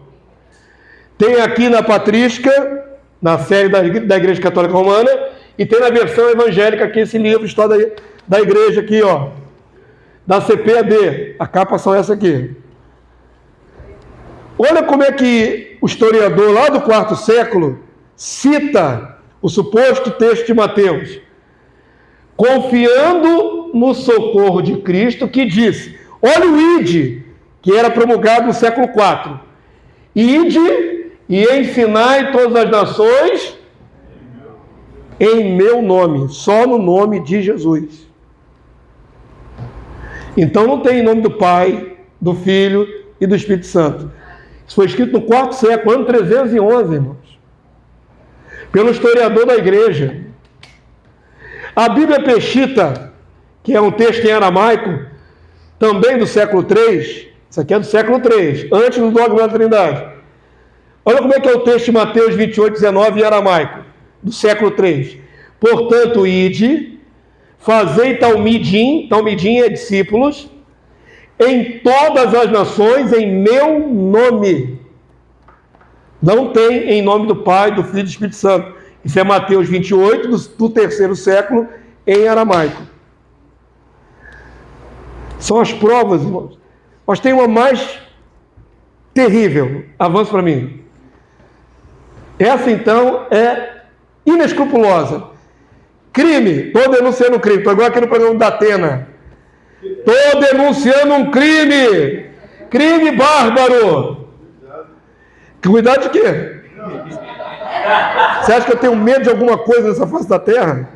Tem aqui na Patrística, na série da Igreja Católica Romana, e tem na versão evangélica aqui esse livro, História da Igreja aqui, ó, da CPAD. A capa são essa aqui. Olha como é que o historiador lá do IV século cita o suposto texto de Mateus. Confiando no socorro de Cristo, que disse, olha o ide, que era promulgado no século IV. Ide e ensinai todas as nações em meu nome, só no nome de Jesus. Então não tem em nome do Pai, do Filho e do Espírito Santo. Isso foi escrito no IV século, ano 311, irmãos, pelo historiador da igreja. A Bíblia Peshitta, que é um texto em aramaico, também do século III, isso aqui é do século III, antes do dogma da Trindade. Olha como é que é o texto de Mateus 28, 19 em aramaico, do século 3. Portanto, ide, fazei talmidim é discípulos, em todas as nações, em meu nome. Não tem em nome do Pai, do Filho e do Espírito Santo. Isso é Mateus 28, do terceiro século, em aramaico. São as provas, irmãos. Mas tem uma mais terrível. Avança para mim. Essa, então, é inescrupulosa. Crime. Estou denunciando crime. Estou igual aqui no programa da Atena. Estou denunciando um crime. Crime bárbaro. Cuidado de quê? Você acha que eu tenho medo de alguma coisa nessa face da terra?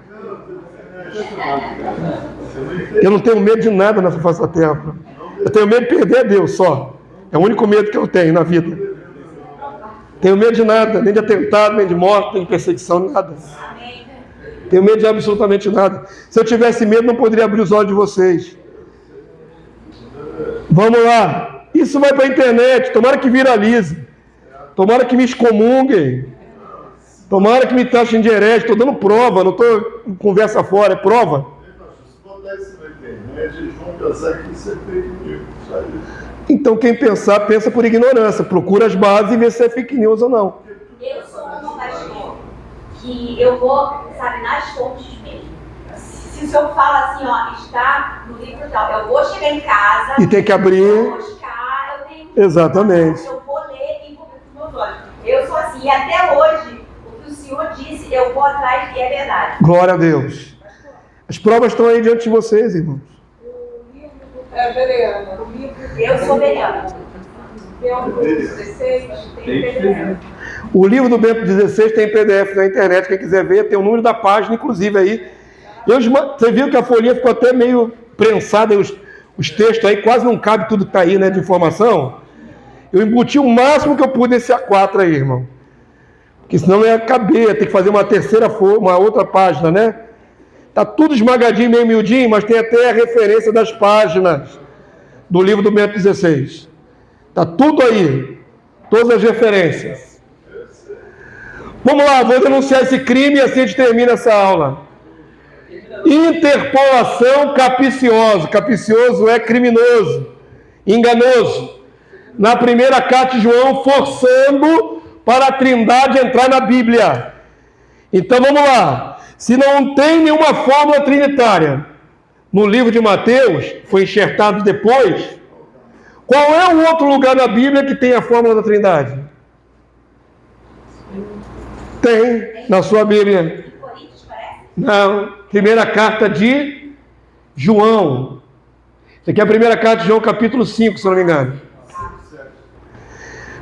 Eu não tenho medo de nada nessa face da terra. Eu tenho medo de perder a Deus só. É o único medo que eu tenho na vida. Tenho medo de nada, nem de atentado, nem de morte, nem de perseguição, nada. Tenho medo de absolutamente nada. Se eu tivesse medo, não poderia abrir os olhos de vocês. Vamos lá. Isso vai para a internet. Tomara que viralize. Tomara que me excomunguem. Tomara que me taxem de herege. Estou dando prova, não estou em conversa fora, é prova. Se botar isso na internet, eles vão pensar que isso é fake news, sabe? Então quem pensar, pensa por ignorância. Procura as bases e vê se é fake news ou não. Eu sou uma pastor que eu vou, sabe, nas fontes mesmo. Se o senhor fala assim, ó, está no livro tal, eu vou chegar em casa E tem que abrir. vou buscar, eu tenho Exatamente. eu vou ler e vou ver com meus olhos. Eu sou assim, e até hoje, o que o senhor disse, eu vou atrás e é verdade. Glória a Deus. As provas estão aí diante de vocês, irmãos. Veriana. Eu sou Veriana. Bento 16 tem PDF. O livro do Bento 16 tem PDF na internet, quem quiser ver, tem o número da página, inclusive, aí. Você viu que a folhinha ficou até meio prensada, os textos aí, quase não cabe tudo que está aí, né, de informação. Eu embuti o máximo que eu pude nesse A4 aí, irmão. Porque senão não ia caber, ia ter que fazer uma terceira folha, uma outra página, né? Tá tudo esmagadinho, meio miudinho, mas tem até a referência das páginas do livro do Bento 16. Tá tudo aí, todas as referências. Vamos lá, vou denunciar esse crime e assim a gente termina essa aula. Interpolação capiciosa. Capicioso é criminoso, enganoso. Na primeira carta de João, forçando para a Trindade entrar na Bíblia. Então vamos lá. Se não tem nenhuma fórmula trinitária no livro de Mateus, foi enxertado depois, qual é o outro lugar na Bíblia que tem a fórmula da Trindade? Tem, na sua Bíblia. Não, primeira carta de João. Isso aqui é a primeira carta de João, capítulo 5, se não me engano.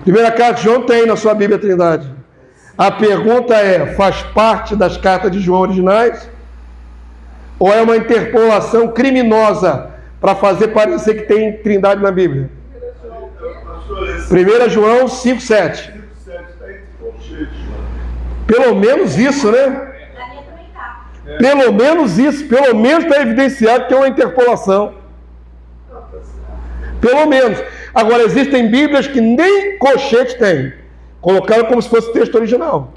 Primeira carta de João tem na sua Bíblia a Trindade. A pergunta é, faz parte das cartas de João originais? Ou é uma interpolação criminosa para fazer parecer que tem Trindade na Bíblia? 1 João 5,7. Pelo menos isso, né? Pelo menos isso, pelo menos está evidenciado que é uma interpolação. Pelo menos. Agora, existem Bíblias que nem colchete tem. Colocaram como se fosse texto original.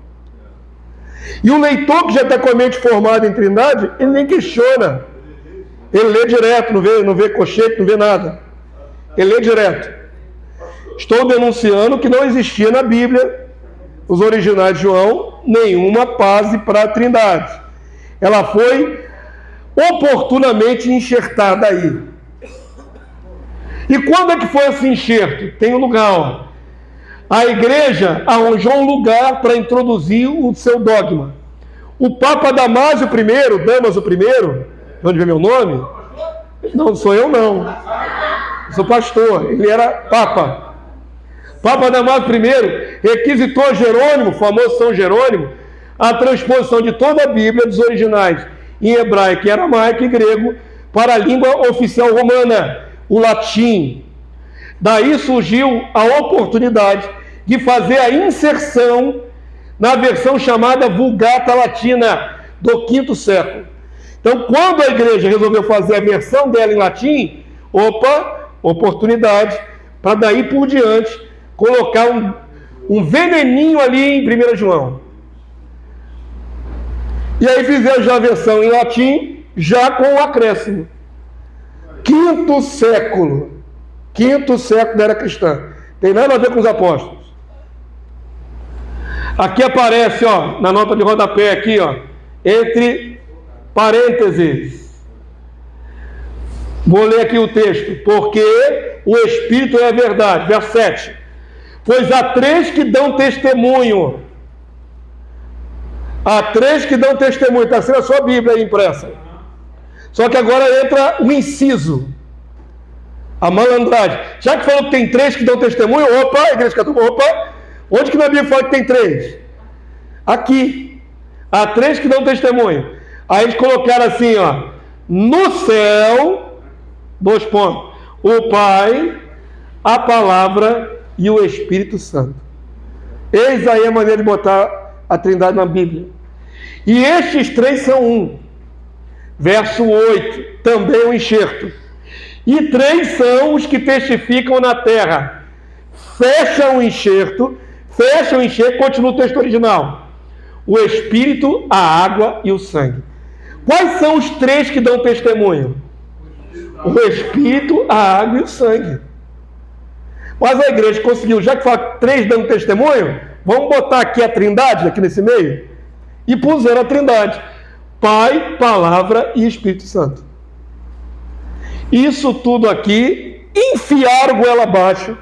E o leitor que já está com a mente formada em Trindade, ele nem questiona. Ele lê direto, não vê colchete, não vê nada. Ele lê direto. Estou denunciando que não existia na Bíblia, os originais de João, nenhuma base para a Trindade. Ela foi oportunamente enxertada aí. E quando é que foi esse enxerto? Tem um lugar, ó. A igreja arranjou um lugar para introduzir o seu dogma. O Papa Damásio I, Damaso I, de onde vem meu nome? Não, sou eu não. Eu sou pastor, ele era Papa. Papa Damásio I requisitou a Jerônimo, o famoso São Jerônimo, a transposição de toda a Bíblia dos originais em hebraico, aramaico e grego para a língua oficial romana, o latim. Daí surgiu a oportunidade de fazer a inserção na versão chamada Vulgata Latina do V século. Então, quando a igreja resolveu fazer a versão dela em latim, oportunidade para daí por diante colocar um veneninho ali em 1 João. E aí fizeram já a versão em latim, já com o acréscimo. Quinto século da era cristã. Tem nada a ver com os apóstolos. Aqui aparece, ó, na nota de rodapé aqui, ó, entre parênteses. Vou ler aqui o texto. Porque o Espírito é a verdade. Verso 7. Pois há 3 que dão testemunho. Há 3 que dão testemunho. Está sendo a sua Bíblia aí impressa. Só que agora entra o inciso. A malandragem. Já que falou que tem 3 que dão testemunho, opa, igreja católica, opa, onde que na Bíblia fala que tem 3? Aqui. Há 3 que dão testemunho. Aí eles colocaram assim, ó, no céu, 2 pontos, o Pai, a Palavra e o Espírito Santo. Eis aí a maneira de botar a Trindade na Bíblia. E estes 3 são um. Verso 8, também um enxerto. E 3 são os que testificam na terra. Fecha o enxerto, continua o texto original. O Espírito, a água e o sangue. Quais são os 3 que dão testemunho? O Espírito, a água e o sangue. Mas a igreja conseguiu, já que fala 3 dando testemunho, vamos botar aqui a Trindade, aqui nesse meio, e puseram a Trindade. Pai, Palavra e Espírito Santo. Isso tudo aqui, enfiaram goela abaixo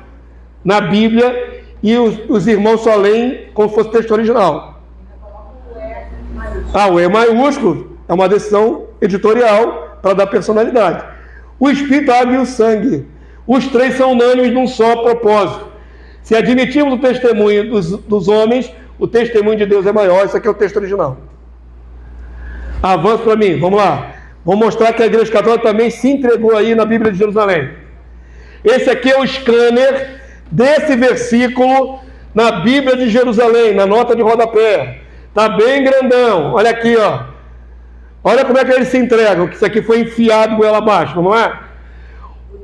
na Bíblia e os irmãos só leem como se fosse o texto original. O E maiúsculo é uma decisão editorial para dar personalidade. O Espírito, a água e o sangue. Os 3 são unânimes num só propósito. Se admitirmos o testemunho dos homens, o testemunho de Deus é maior. Esse aqui é o texto original. Avança para mim, vamos lá. Vou mostrar que a Igreja Católica também se entregou aí na Bíblia de Jerusalém. Esse aqui é o scanner desse versículo na Bíblia de Jerusalém, na nota de rodapé. Está bem grandão. Olha aqui, ó. Olha como é que eles se entregam, que isso aqui foi enfiado goela abaixo. Vamos lá?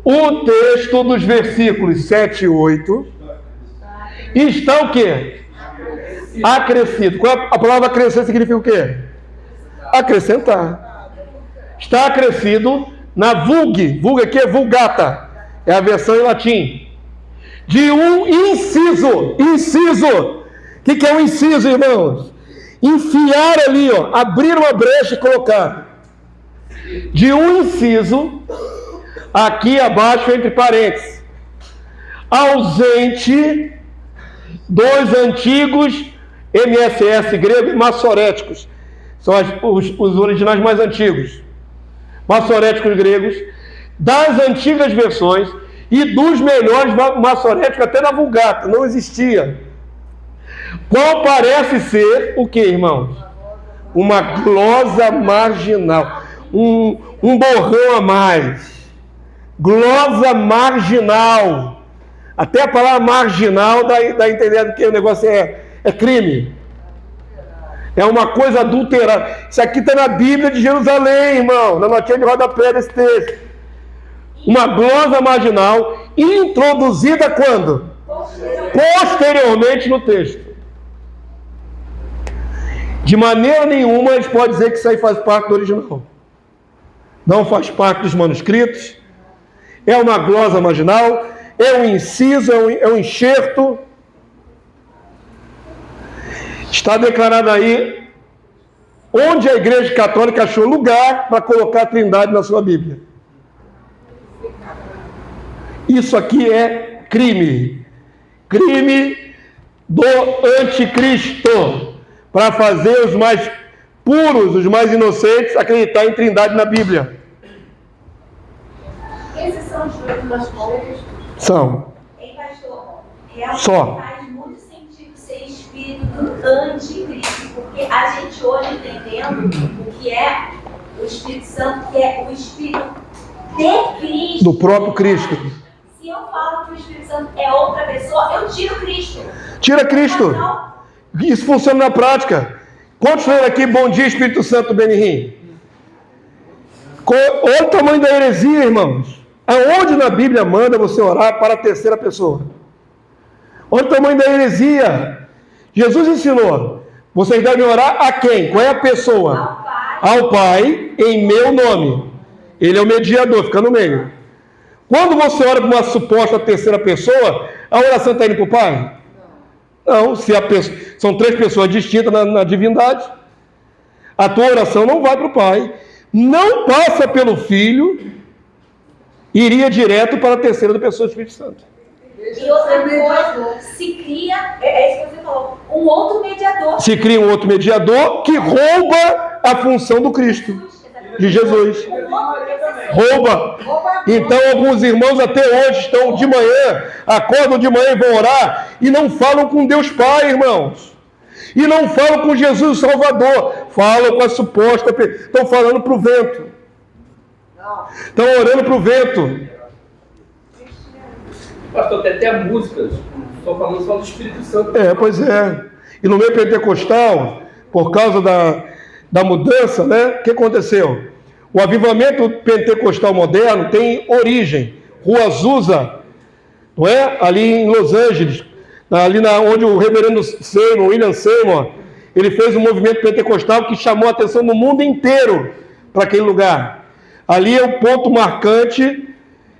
O texto dos versículos 7 e 8 está o quê? Acrescido. A palavra acrescer significa o quê? Acrescentar. Está acrescido na vulg. Vulg aqui é vulgata. É a versão em latim. De um inciso. Inciso. O que é um inciso, irmãos? Enfiar ali, ó. Abrir uma brecha e colocar. De um inciso. Aqui abaixo, entre parênteses. Ausente dos antigos MSS grego e massoréticos. São os originais mais antigos. Massoréticos gregos, das antigas versões e dos melhores massoréticos até na Vulgata, não existia. Qual parece ser o que, irmãos? Uma glosa marginal, um borrão a mais. Glosa marginal. Até a palavra marginal dá entendendo que o negócio é crime. É uma coisa adulterada. Isso aqui está na Bíblia de Jerusalém, irmão. Na notinha de rodapé desse texto. Uma glosa marginal introduzida quando? Posteriormente no texto. De maneira nenhuma a gente pode dizer que isso aí faz parte do original. Não faz parte dos manuscritos. É uma glosa marginal. É um inciso, é um enxerto. Está declarado aí onde a Igreja Católica achou lugar para colocar a Trindade na sua Bíblia. Isso aqui é crime. Crime do anticristo. Para fazer os mais puros, os mais inocentes, acreditar em Trindade na Bíblia. Esses são os 2 mascotes? São. Hein, pastor? Realmente Só. faz muito sentido ser espírito do anticristo, porque a gente hoje entendendo o que é o Espírito Santo, que é o Espírito de Cristo. Do próprio Cristo. Se eu falo que o Espírito Santo é outra pessoa, eu tiro Cristo. Tira Cristo. Então, Isso funciona na prática. Quantos leram aqui, bom dia, Espírito Santo, Benihim? Olha o tamanho da heresia, irmãos. Aonde na Bíblia manda você orar para a terceira pessoa? Olha o tamanho da heresia. Jesus ensinou, vocês devem orar a quem? Qual é a pessoa? Ao Pai, em meu nome. Ele é o mediador, fica no meio. Quando você ora para uma suposta terceira pessoa, a oração está indo para o Pai? Não, se são três pessoas distintas na divindade, a tua oração não vai para o Pai, não passa pelo Filho, iria direto para a terceira pessoa do Espírito Santo. E outra coisa, se cria, é isso que você falou, um outro mediador. Se cria um outro mediador que rouba a função do Cristo, de Jesus. Rouba. Então alguns irmãos até hoje estão de manhã, acordam de manhã e vão orar e não falam com Deus Pai, irmãos. E não falam com Jesus Salvador, falam com a suposta, estão falando para o vento. Estão orando para o vento. Pastor, tem até músicas, estou falando só do Espírito Santo. Pois é. E no meio pentecostal, por causa da mudança, né? O que aconteceu? O avivamento pentecostal moderno tem origem. Rua Azusa, não é? Ali em Los Angeles, ali onde o reverendo Seymour, William Seymour, ele fez um movimento pentecostal que chamou a atenção do mundo inteiro para aquele lugar. Ali é o ponto marcante,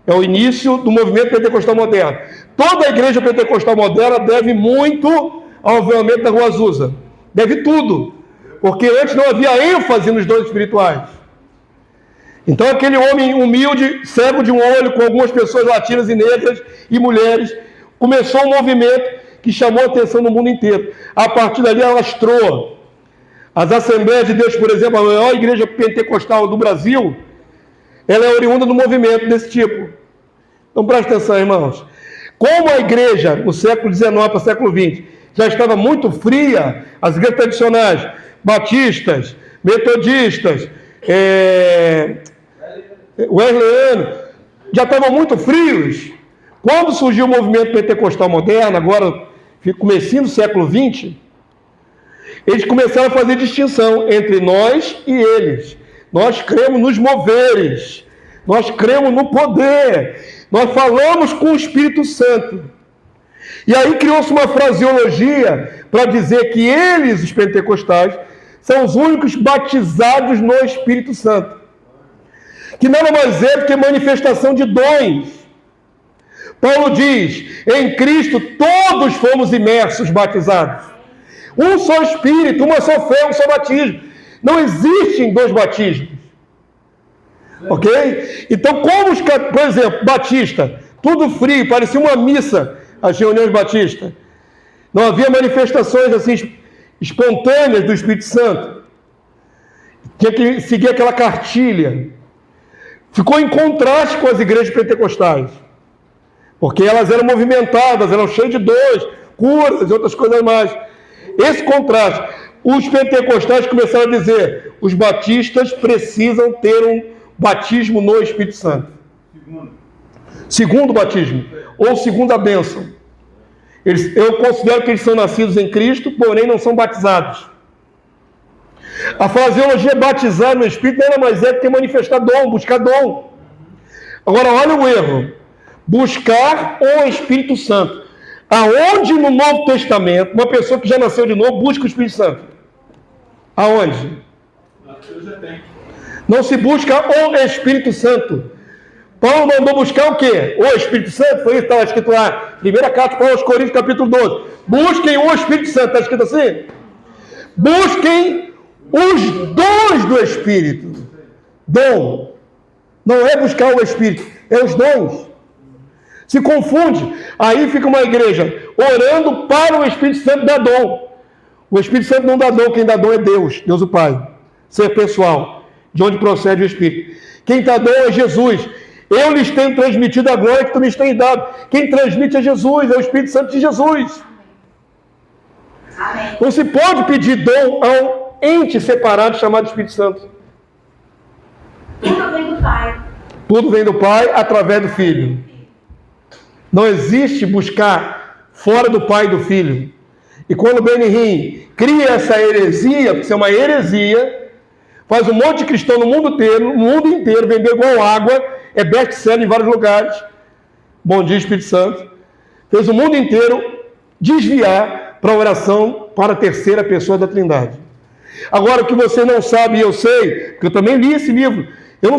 é o início do movimento pentecostal moderno. Toda a igreja pentecostal moderna deve muito ao avivamento da Rua Azusa. Deve tudo. Porque antes não havia ênfase nos dons espirituais. Então aquele homem humilde, cego de um olho, com algumas pessoas latinas e negras e mulheres, começou um movimento que chamou a atenção do mundo inteiro. A partir dali alastrou. As Assembleias de Deus, por exemplo, a maior igreja pentecostal do Brasil, ela é oriunda do movimento desse tipo. Então presta atenção, irmãos. Como a igreja, no século XIX para o século XX, já estava muito fria, as igrejas tradicionais, batistas, metodistas, wesleyano, já estavam muito frios. Quando surgiu o movimento pentecostal moderno, agora, comecinho do século XX, eles começaram a fazer distinção entre nós e eles. Nós cremos nos moveres, nós cremos no poder, nós falamos com o Espírito Santo. E aí criou-se uma fraseologia para dizer que eles, os pentecostais, são os únicos batizados no Espírito Santo. Que nada mais é do que manifestação de dons. Paulo diz, em Cristo todos fomos imersos, batizados. Um só Espírito, uma só fé, um só batismo. Não existem dois batismos. Ok? Então, como por exemplo, batista, tudo frio, parecia uma missa, as reuniões batistas. Não havia manifestações assim espontâneas do Espírito Santo. Tinha que seguir aquela cartilha. Ficou em contraste com as igrejas pentecostais. Porque elas eram movimentadas, eram cheias de dons, curas e outras coisas mais. Esse contraste. Os pentecostais começaram a dizer, os batistas precisam ter um batismo no Espírito Santo. Segundo batismo, ou segunda bênção. Eu considero que eles são nascidos em Cristo, porém não são batizados. A fraseologia batizar no Espírito nada mais é do que manifestar dom, buscar dom. Agora olha o erro. Buscar o Espírito Santo. Aonde no Novo Testamento, uma pessoa que já nasceu de novo, busca o Espírito Santo? Aonde? Não se busca o Espírito Santo. Paulo mandou buscar o quê? O Espírito Santo, foi isso que estava escrito lá. Primeira carta de Paulo aos Coríntios, capítulo 12. Busquem o Espírito Santo, está escrito assim? Busquem os dons do Espírito. Dom. Não é buscar o Espírito, é os dons. Se confunde. Aí fica uma igreja orando para o Espírito Santo dar dom. O Espírito Santo não dá dom, quem dá dom é Deus, Deus o Pai. Ser pessoal, de onde procede o Espírito. Quem dá dom é Jesus. Eu lhes tenho transmitido a glória que tu me tens dado. Quem transmite é Jesus, é o Espírito Santo de Jesus. Amém. Não se pode pedir dom a um ente separado chamado Espírito Santo. Tudo vem do Pai. Tudo vem do Pai através do Filho. Não existe buscar fora do Pai e do Filho. E quando o Benihim cria essa heresia, porque isso é uma heresia, faz um monte de cristão no mundo inteiro, vender igual água, é best-seller em vários lugares. Bom dia, Espírito Santo. Fez o mundo inteiro desviar para a oração para a terceira pessoa da Trindade. Agora, o que você não sabe, e eu sei, porque eu também li esse livro, eu não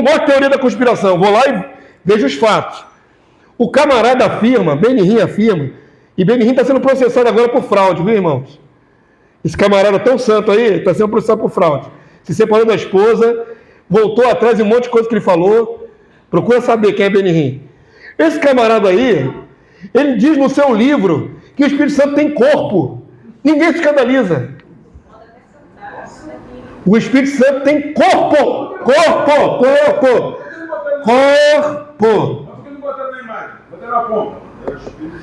gosto de teoria da conspiração, vou lá e vejo os fatos. O camarada afirma, Benihim afirma, e Benihim está sendo processado agora por fraude, viu, irmãos? Esse camarada tão santo aí está sendo processado por fraude. Se separou da esposa, voltou atrás de um monte de coisa que ele falou. Procura saber quem é Benihim. Esse camarada aí, ele diz no seu livro que o Espírito Santo tem corpo. Ninguém se escandaliza. O Espírito Santo tem corpo. Corpo.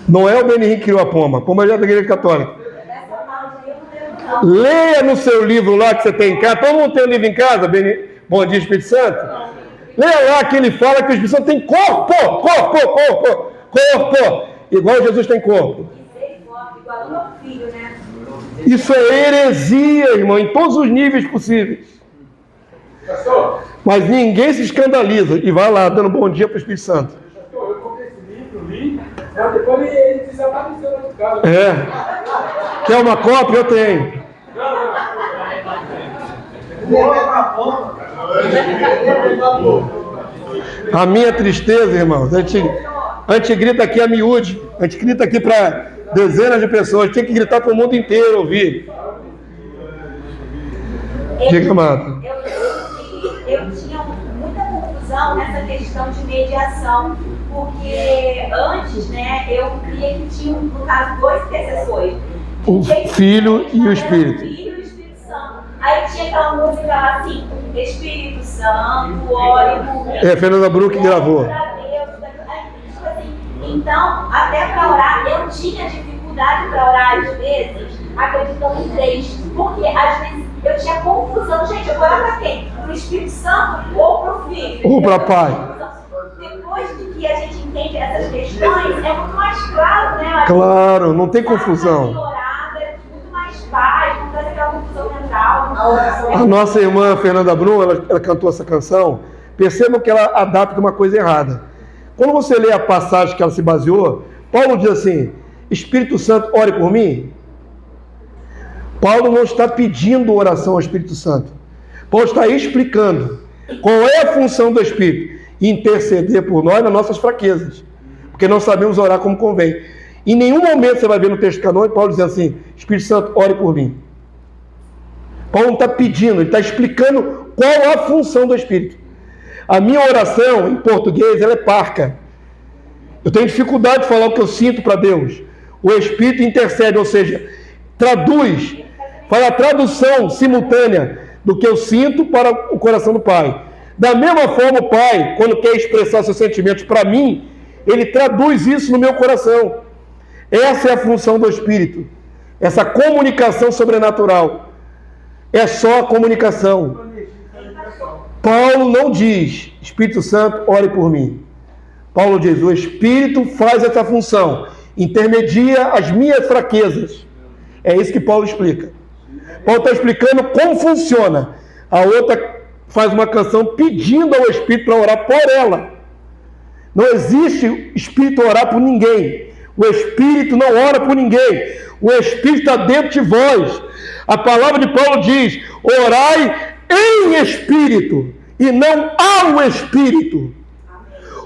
Não é o Benihim que criou a pomba. A pomba já é da Igreja Católica. Leia no seu livro lá que você tem em casa. Todo mundo tem um livro em casa? Bom Dia, Espírito Santo. Leia lá que ele fala que o Espírito Santo tem corpo. Igual Jesus tem corpo. Isso é heresia, irmão, em todos os níveis possíveis. Mas ninguém se escandaliza. E vai lá, dando bom dia para o Espírito Santo. Eu comprei esse livro, li, mas depois ele desapareceu no caso. Quer uma cópia? Eu tenho. A minha tristeza, irmãos, a gente grita aqui a miúde, a gente grita aqui para dezenas de pessoas, tem que gritar para o mundo inteiro ouvir. Diga, amado. Eu tinha muita confusão nessa questão de mediação, porque antes, né, eu cria que tinha, no caso, dois intercessores. O Filho e o Espírito. Aí tinha aquela música lá assim, Espírito Santo, ore por mim. Fernanda Bruck gravou. Então, até para orar, eu tinha dificuldade para orar às vezes, acreditando em três. Porque às vezes eu tinha confusão. Gente, eu vou orar para quem? Para o Espírito Santo ou para o Filho? Ou para o Pai? Depois de que a gente entende essas questões, é muito mais claro, né? Claro, não tem confusão. Muito mais paz, não faz aquela confusão mental. A nossa irmã Fernanda Brum, ela cantou essa canção. Percebam que ela adapta uma coisa errada. Quando você lê a passagem que ela se baseou, Paulo diz assim: Espírito Santo, ore por mim. Paulo não está pedindo oração ao Espírito Santo. Paulo está explicando qual é a função do Espírito: interceder por nós nas nossas fraquezas, porque não sabemos orar como convém. Em nenhum momento você vai ver no texto canônico Paulo dizendo assim: Espírito Santo, ore por mim. Paulo não está pedindo, ele está explicando qual a função do Espírito. A minha oração, em português, ela é parca. Eu tenho dificuldade de falar o que eu sinto para Deus. O Espírito intercede, ou seja, traduz, faz a tradução simultânea do que eu sinto para o coração do Pai. Da mesma forma, o Pai, quando quer expressar seus sentimentos para mim, ele traduz isso no meu coração. Essa é a função do Espírito. Essa comunicação sobrenatural. É só a comunicação. Paulo não diz: Espírito Santo, ore por mim. Paulo diz: o Espírito faz essa função, intermedia as minhas fraquezas. É isso que Paulo explica. Paulo está explicando como funciona. A outra faz uma canção pedindo ao Espírito para orar por ela. Não existe Espírito orar por ninguém. O Espírito não ora por ninguém. O Espírito está dentro de vós. A palavra de Paulo diz: orai em espírito e não ao espírito.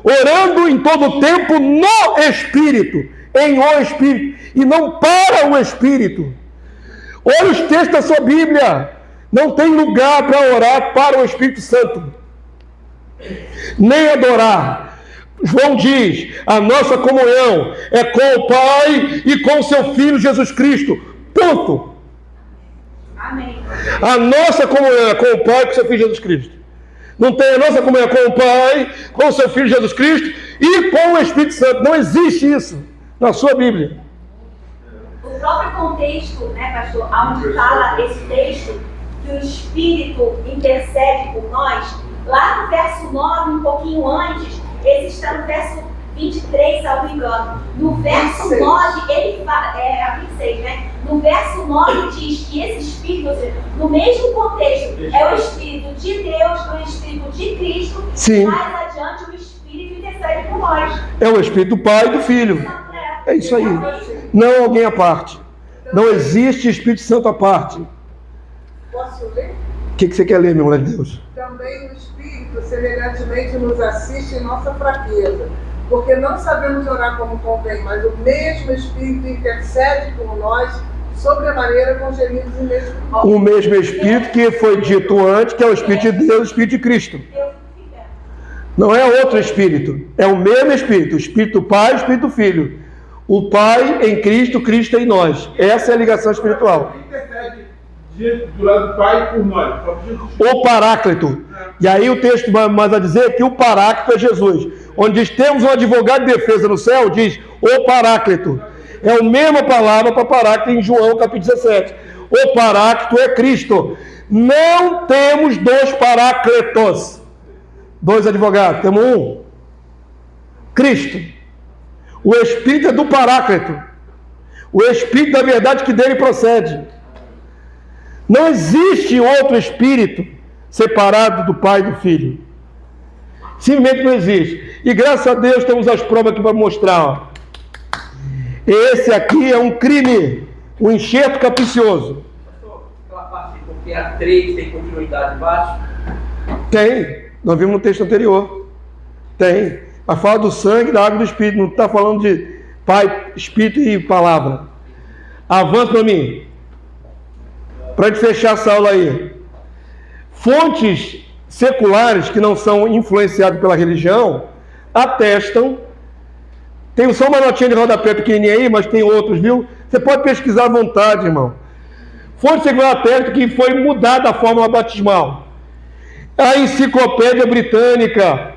Orando em todo o tempo no espírito, em o espírito, e não para o espírito. Olha os textos da sua Bíblia. Não tem lugar para orar para o Espírito Santo, nem adorar. João diz: a nossa comunhão é com o Pai e com o seu Filho Jesus Cristo. Ponto. Amém. A nossa comunhão é com o Pai e com o seu Filho Jesus Cristo. Não tem a nossa comunhão com o Pai, com o seu Filho Jesus Cristo e com o Espírito Santo. Não existe isso na sua Bíblia. O próprio contexto, né, pastor, onde fala esse texto, que o Espírito intercede por nós, lá no verso 9, um pouquinho antes, esse está no verso 23, se não me engano. No verso 9, ele fala, a 26, né? No verso 9 diz que esse Espírito, ou seja, no mesmo contexto, é o Espírito de Deus, o Espírito de Cristo. Sim. Mais adiante, o Espírito intercede por nós. É o Espírito do Pai e do Filho. É isso aí. Não alguém à parte. Não existe Espírito Santo à parte. Posso ler? O que você quer ler, meu mulher de Deus? Também o Espírito semelhantemente nos assiste em nossa fraqueza, porque não sabemos orar como convém, mas o mesmo Espírito intercede por nós sobremaneira com gemidos inexprimíveis. O mesmo Espírito que foi dito antes, que é o Espírito de Deus, o Espírito de Cristo. Não é outro Espírito, é o mesmo Espírito, o Espírito do Pai e o Espírito do Filho. O Pai em Cristo, Cristo em nós. Essa é a ligação espiritual. Do lado do Pai por nós. O Paráclito. E aí o texto mais a dizer que o Paráclito é Jesus. Onde diz, temos um advogado de defesa no céu, diz o Paráclito. É a mesma palavra para Paráclito em João capítulo 17. O Paráclito é Cristo. Não temos dois Paráclitos. Dois advogados. Temos um. Cristo. O Espírito é do Paráclito. O Espírito da verdade que dele procede. Não existe outro Espírito separado do Pai e do Filho. Simplesmente não existe. E graças a Deus temos as provas aqui para mostrar. Ó. Esse aqui é um crime. Um enxerto capricioso. Aquela parte que a 3 tem continuidade embaixo? Tem. Nós vimos no texto anterior. Tem. Mas fala do sangue, da água e do Espírito. Não está falando de Pai, Espírito e Palavra. Avança para mim. Para gente fechar essa aula aí. Fontes seculares que não são influenciadas pela religião atestam. Tem só uma notinha de rodapé pequenininha aí, mas tem outros, viu? Você pode pesquisar à vontade, irmão. Fonte secular atesta que foi mudada a fórmula batismal. A Enciclopédia Britânica,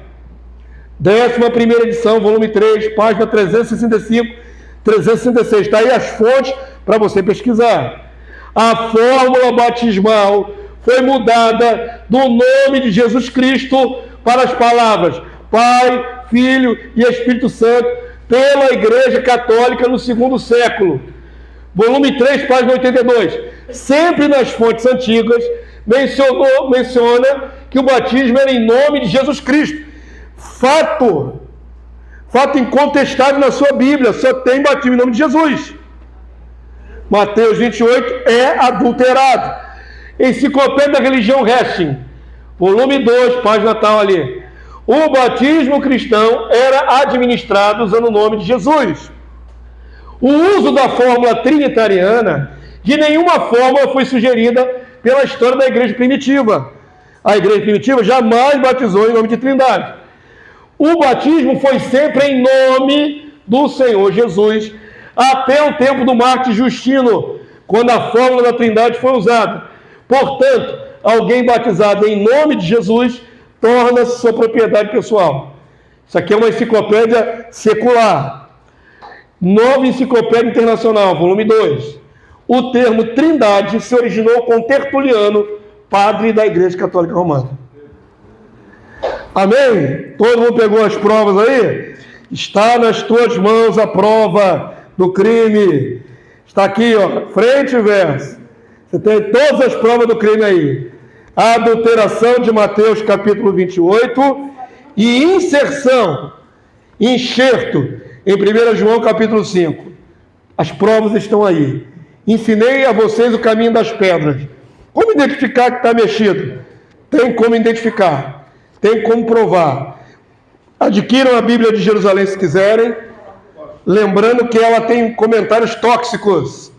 11ª edição, volume 3, página 365, 366. Está aí as fontes para você pesquisar. A fórmula batismal foi mudada do nome de Jesus Cristo para as palavras Pai, Filho e Espírito Santo pela Igreja Católica no 2º século. Volume 3, página 82. Sempre nas fontes antigas menciona que o batismo era em nome de Jesus Cristo. Fato incontestável na sua Bíblia, só tem batismo em nome de Jesus. Mateus 28 é adulterado. Enciclopédia da Religião Hessing, volume 2, página tal ali. O batismo cristão era administrado usando o nome de Jesus. O uso da fórmula trinitariana de nenhuma forma foi sugerida pela história da igreja primitiva. A igreja primitiva jamais batizou em nome de Trindade. O batismo foi sempre em nome do Senhor Jesus, até o tempo do mártir Justino, quando a fórmula da Trindade foi usada. Portanto, alguém batizado em nome de Jesus torna-se sua propriedade pessoal. Isso aqui é uma enciclopédia secular. Nova Enciclopédia Internacional, volume 2. O termo Trindade se originou com Tertuliano, padre da Igreja Católica Romana. Amém? Todo mundo pegou as provas aí? Está nas tuas mãos a prova do crime. Está aqui, ó, frente e verso. Você tem todas as provas do crime aí. A adulteração de Mateus capítulo 28 e inserção, enxerto em 1 João capítulo 5. As provas estão aí. Ensinei a vocês o caminho das pedras. Como identificar que está mexido? Tem como identificar. Tem como provar. Adquiram a Bíblia de Jerusalém se quiserem. Lembrando que ela tem comentários tóxicos.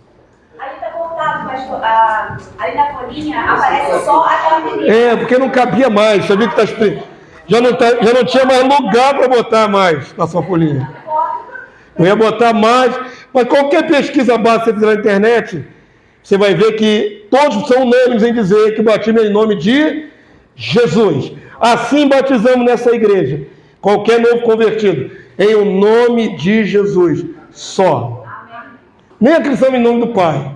Ali está cortado, mas ali na folhinha aparece só aquela primeira. É, porque não cabia mais. Sabia que já não tinha mais lugar para botar mais na sua folhinha. Eu ia botar mais. Mas qualquer pesquisa básica que você fizer na internet, você vai ver que todos são unânimes em dizer que o batismo é em nome de Jesus. Assim batizamos nessa igreja. Qualquer novo convertido, em o nome de Jesus, só. Nem acreditamos em nome do Pai,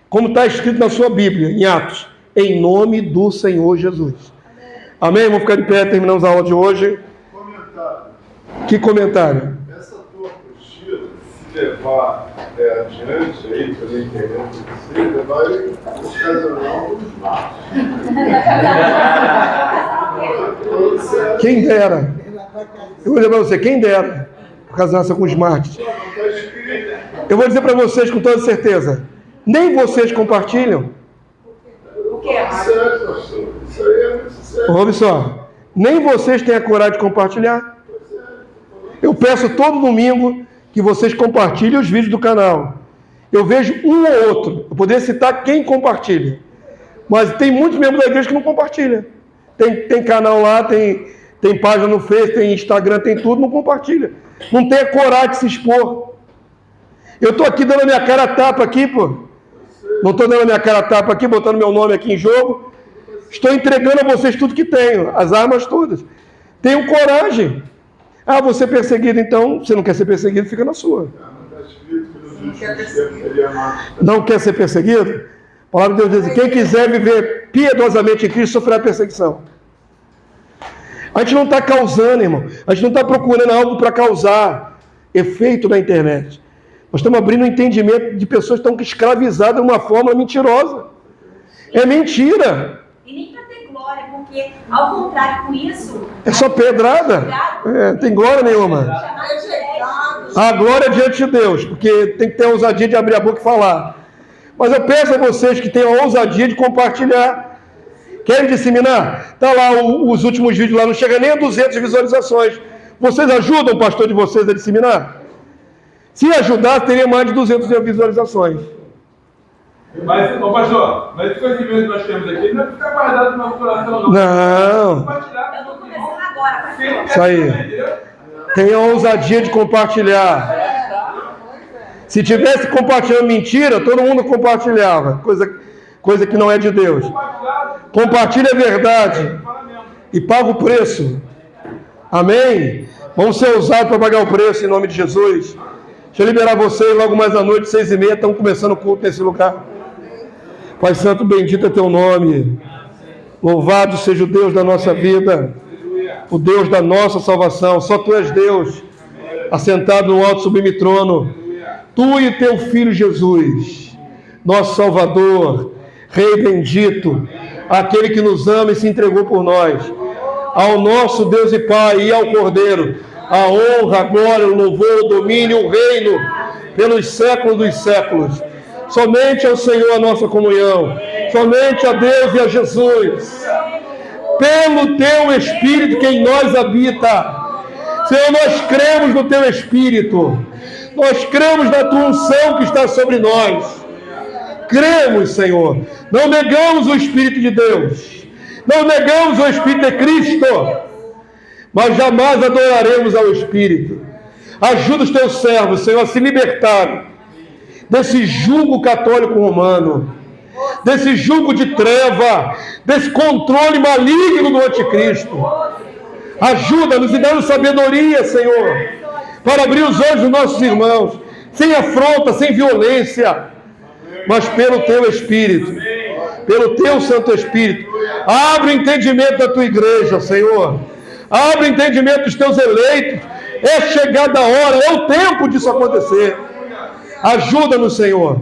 como está escrito na sua Bíblia, em Atos, em nome do Senhor Jesus. Amém? Vamos ficar de pé, terminamos a aula de hoje. Comentário. Que comentário? Essa tua apostila, se levar adiante aí pela internet, você vai ocasionar uns matos. Quem dera. Eu vou lembrar você, quem dera. Por causa dessa com os mártires. está escrito. Eu vou dizer para vocês com toda certeza, nem vocês compartilham. O que é? Sério, pastor. Isso aí é muito sério. Ouve só, nem vocês têm a coragem de compartilhar. Eu peço todo domingo que vocês compartilhem os vídeos do canal. Eu vejo um ou outro, eu poderia citar quem compartilha, mas tem muitos membros da igreja que não compartilham. Tem canal lá, tem página no Face, tem Instagram, tem tudo, não compartilha. Não tem a coragem de se expor. Eu estou aqui dando a minha cara a tapa aqui, pô. Não estou dando a minha cara a tapa aqui, botando meu nome aqui em jogo. Estou entregando a vocês tudo que tenho, as armas todas. Tenham coragem. Ah, você é perseguido, então, você não quer ser perseguido, fica na sua. Não quer ser perseguido? A palavra de Deus diz, quem quiser viver piedosamente em Cristo sofrerá perseguição. A gente não está causando, irmão. A gente não está procurando algo para causar efeito na internet. Nós estamos abrindo um entendimento de pessoas que estão escravizadas de uma forma mentirosa. É mentira. E nem para ter glória, porque, ao contrário com isso... É só pedrada. Não tem glória nenhuma. A glória é diante de Deus, porque tem que ter a ousadia de abrir a boca e falar. Mas eu peço a vocês que tenham a ousadia de compartilhar. Querem disseminar? Está lá os últimos vídeos, lá não chega nem a 200 visualizações. Vocês ajudam o pastor de vocês a disseminar? Se ajudar, teria mais de 200 visualizações. Mas, pastor, mas esse conhecimento que nós temos aqui não vai ficar guardado no nosso coração, não. Não. Eu estou começando agora, pastor. Isso aí. Tenha a ousadia de compartilhar. Se tivesse compartilhando mentira, todo mundo compartilhava. Coisa que não é de Deus. Compartilhe a verdade e paga o preço. Amém? Vamos ser ousados para pagar o preço em nome de Jesus. Deixa eu liberar vocês logo mais à noite, 6h30, estamos começando o culto nesse lugar. Pai Santo, bendito é teu nome. Louvado seja o Deus da nossa vida, o Deus da nossa salvação. Só tu és Deus, assentado no alto sublime trono. Tu e teu Filho Jesus, nosso Salvador, Rei bendito, aquele que nos ama e se entregou por nós. Ao nosso Deus e Pai e ao Cordeiro, a honra, a glória, o louvor, o domínio, o reino, pelos séculos dos séculos. Somente ao Senhor a nossa comunhão, somente a Deus e a Jesus, pelo teu Espírito que em nós habita. Senhor, nós cremos no teu Espírito, nós cremos na tua unção que está sobre nós. Cremos, Senhor, não negamos o Espírito de Deus, não negamos o Espírito de Cristo, mas jamais adoraremos ao Espírito. Ajuda os teus servos, Senhor, a se libertarem desse jugo católico romano, desse jugo de treva, desse controle maligno do anticristo. Ajuda-nos e dá-nos sabedoria, Senhor, para abrir os olhos dos nossos irmãos, sem afronta, sem violência, mas pelo teu Espírito, pelo teu Santo Espírito. Abre o entendimento da tua igreja, Senhor. Abre o entendimento dos teus eleitos. É chegada a hora, é o tempo disso acontecer. Ajuda-nos, Senhor.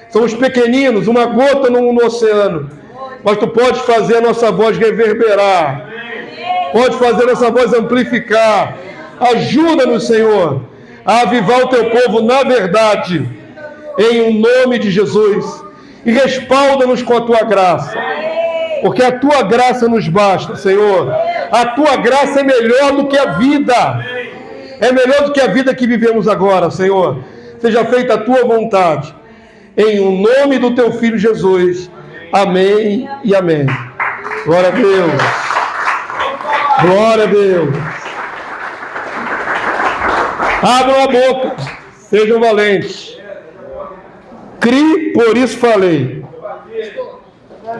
Somos pequeninos, uma gota no oceano, mas tu podes fazer a nossa voz reverberar, pode fazer a nossa voz amplificar. Ajuda-nos, Senhor, a avivar o teu povo na verdade, em nome de Jesus, e respalda-nos com a tua graça, porque a tua graça nos basta, Senhor. A tua graça é melhor do que a vida, é melhor do que a vida que vivemos agora, Senhor. Seja feita a tua vontade, em o nome do teu Filho Jesus. Amém e amém. Glória a Deus. Glória a Deus. Abram a boca, sejam valentes. Crie, por isso falei. Qual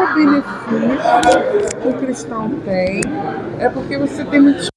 o benefício que o cristão tem? É porque você tem muitos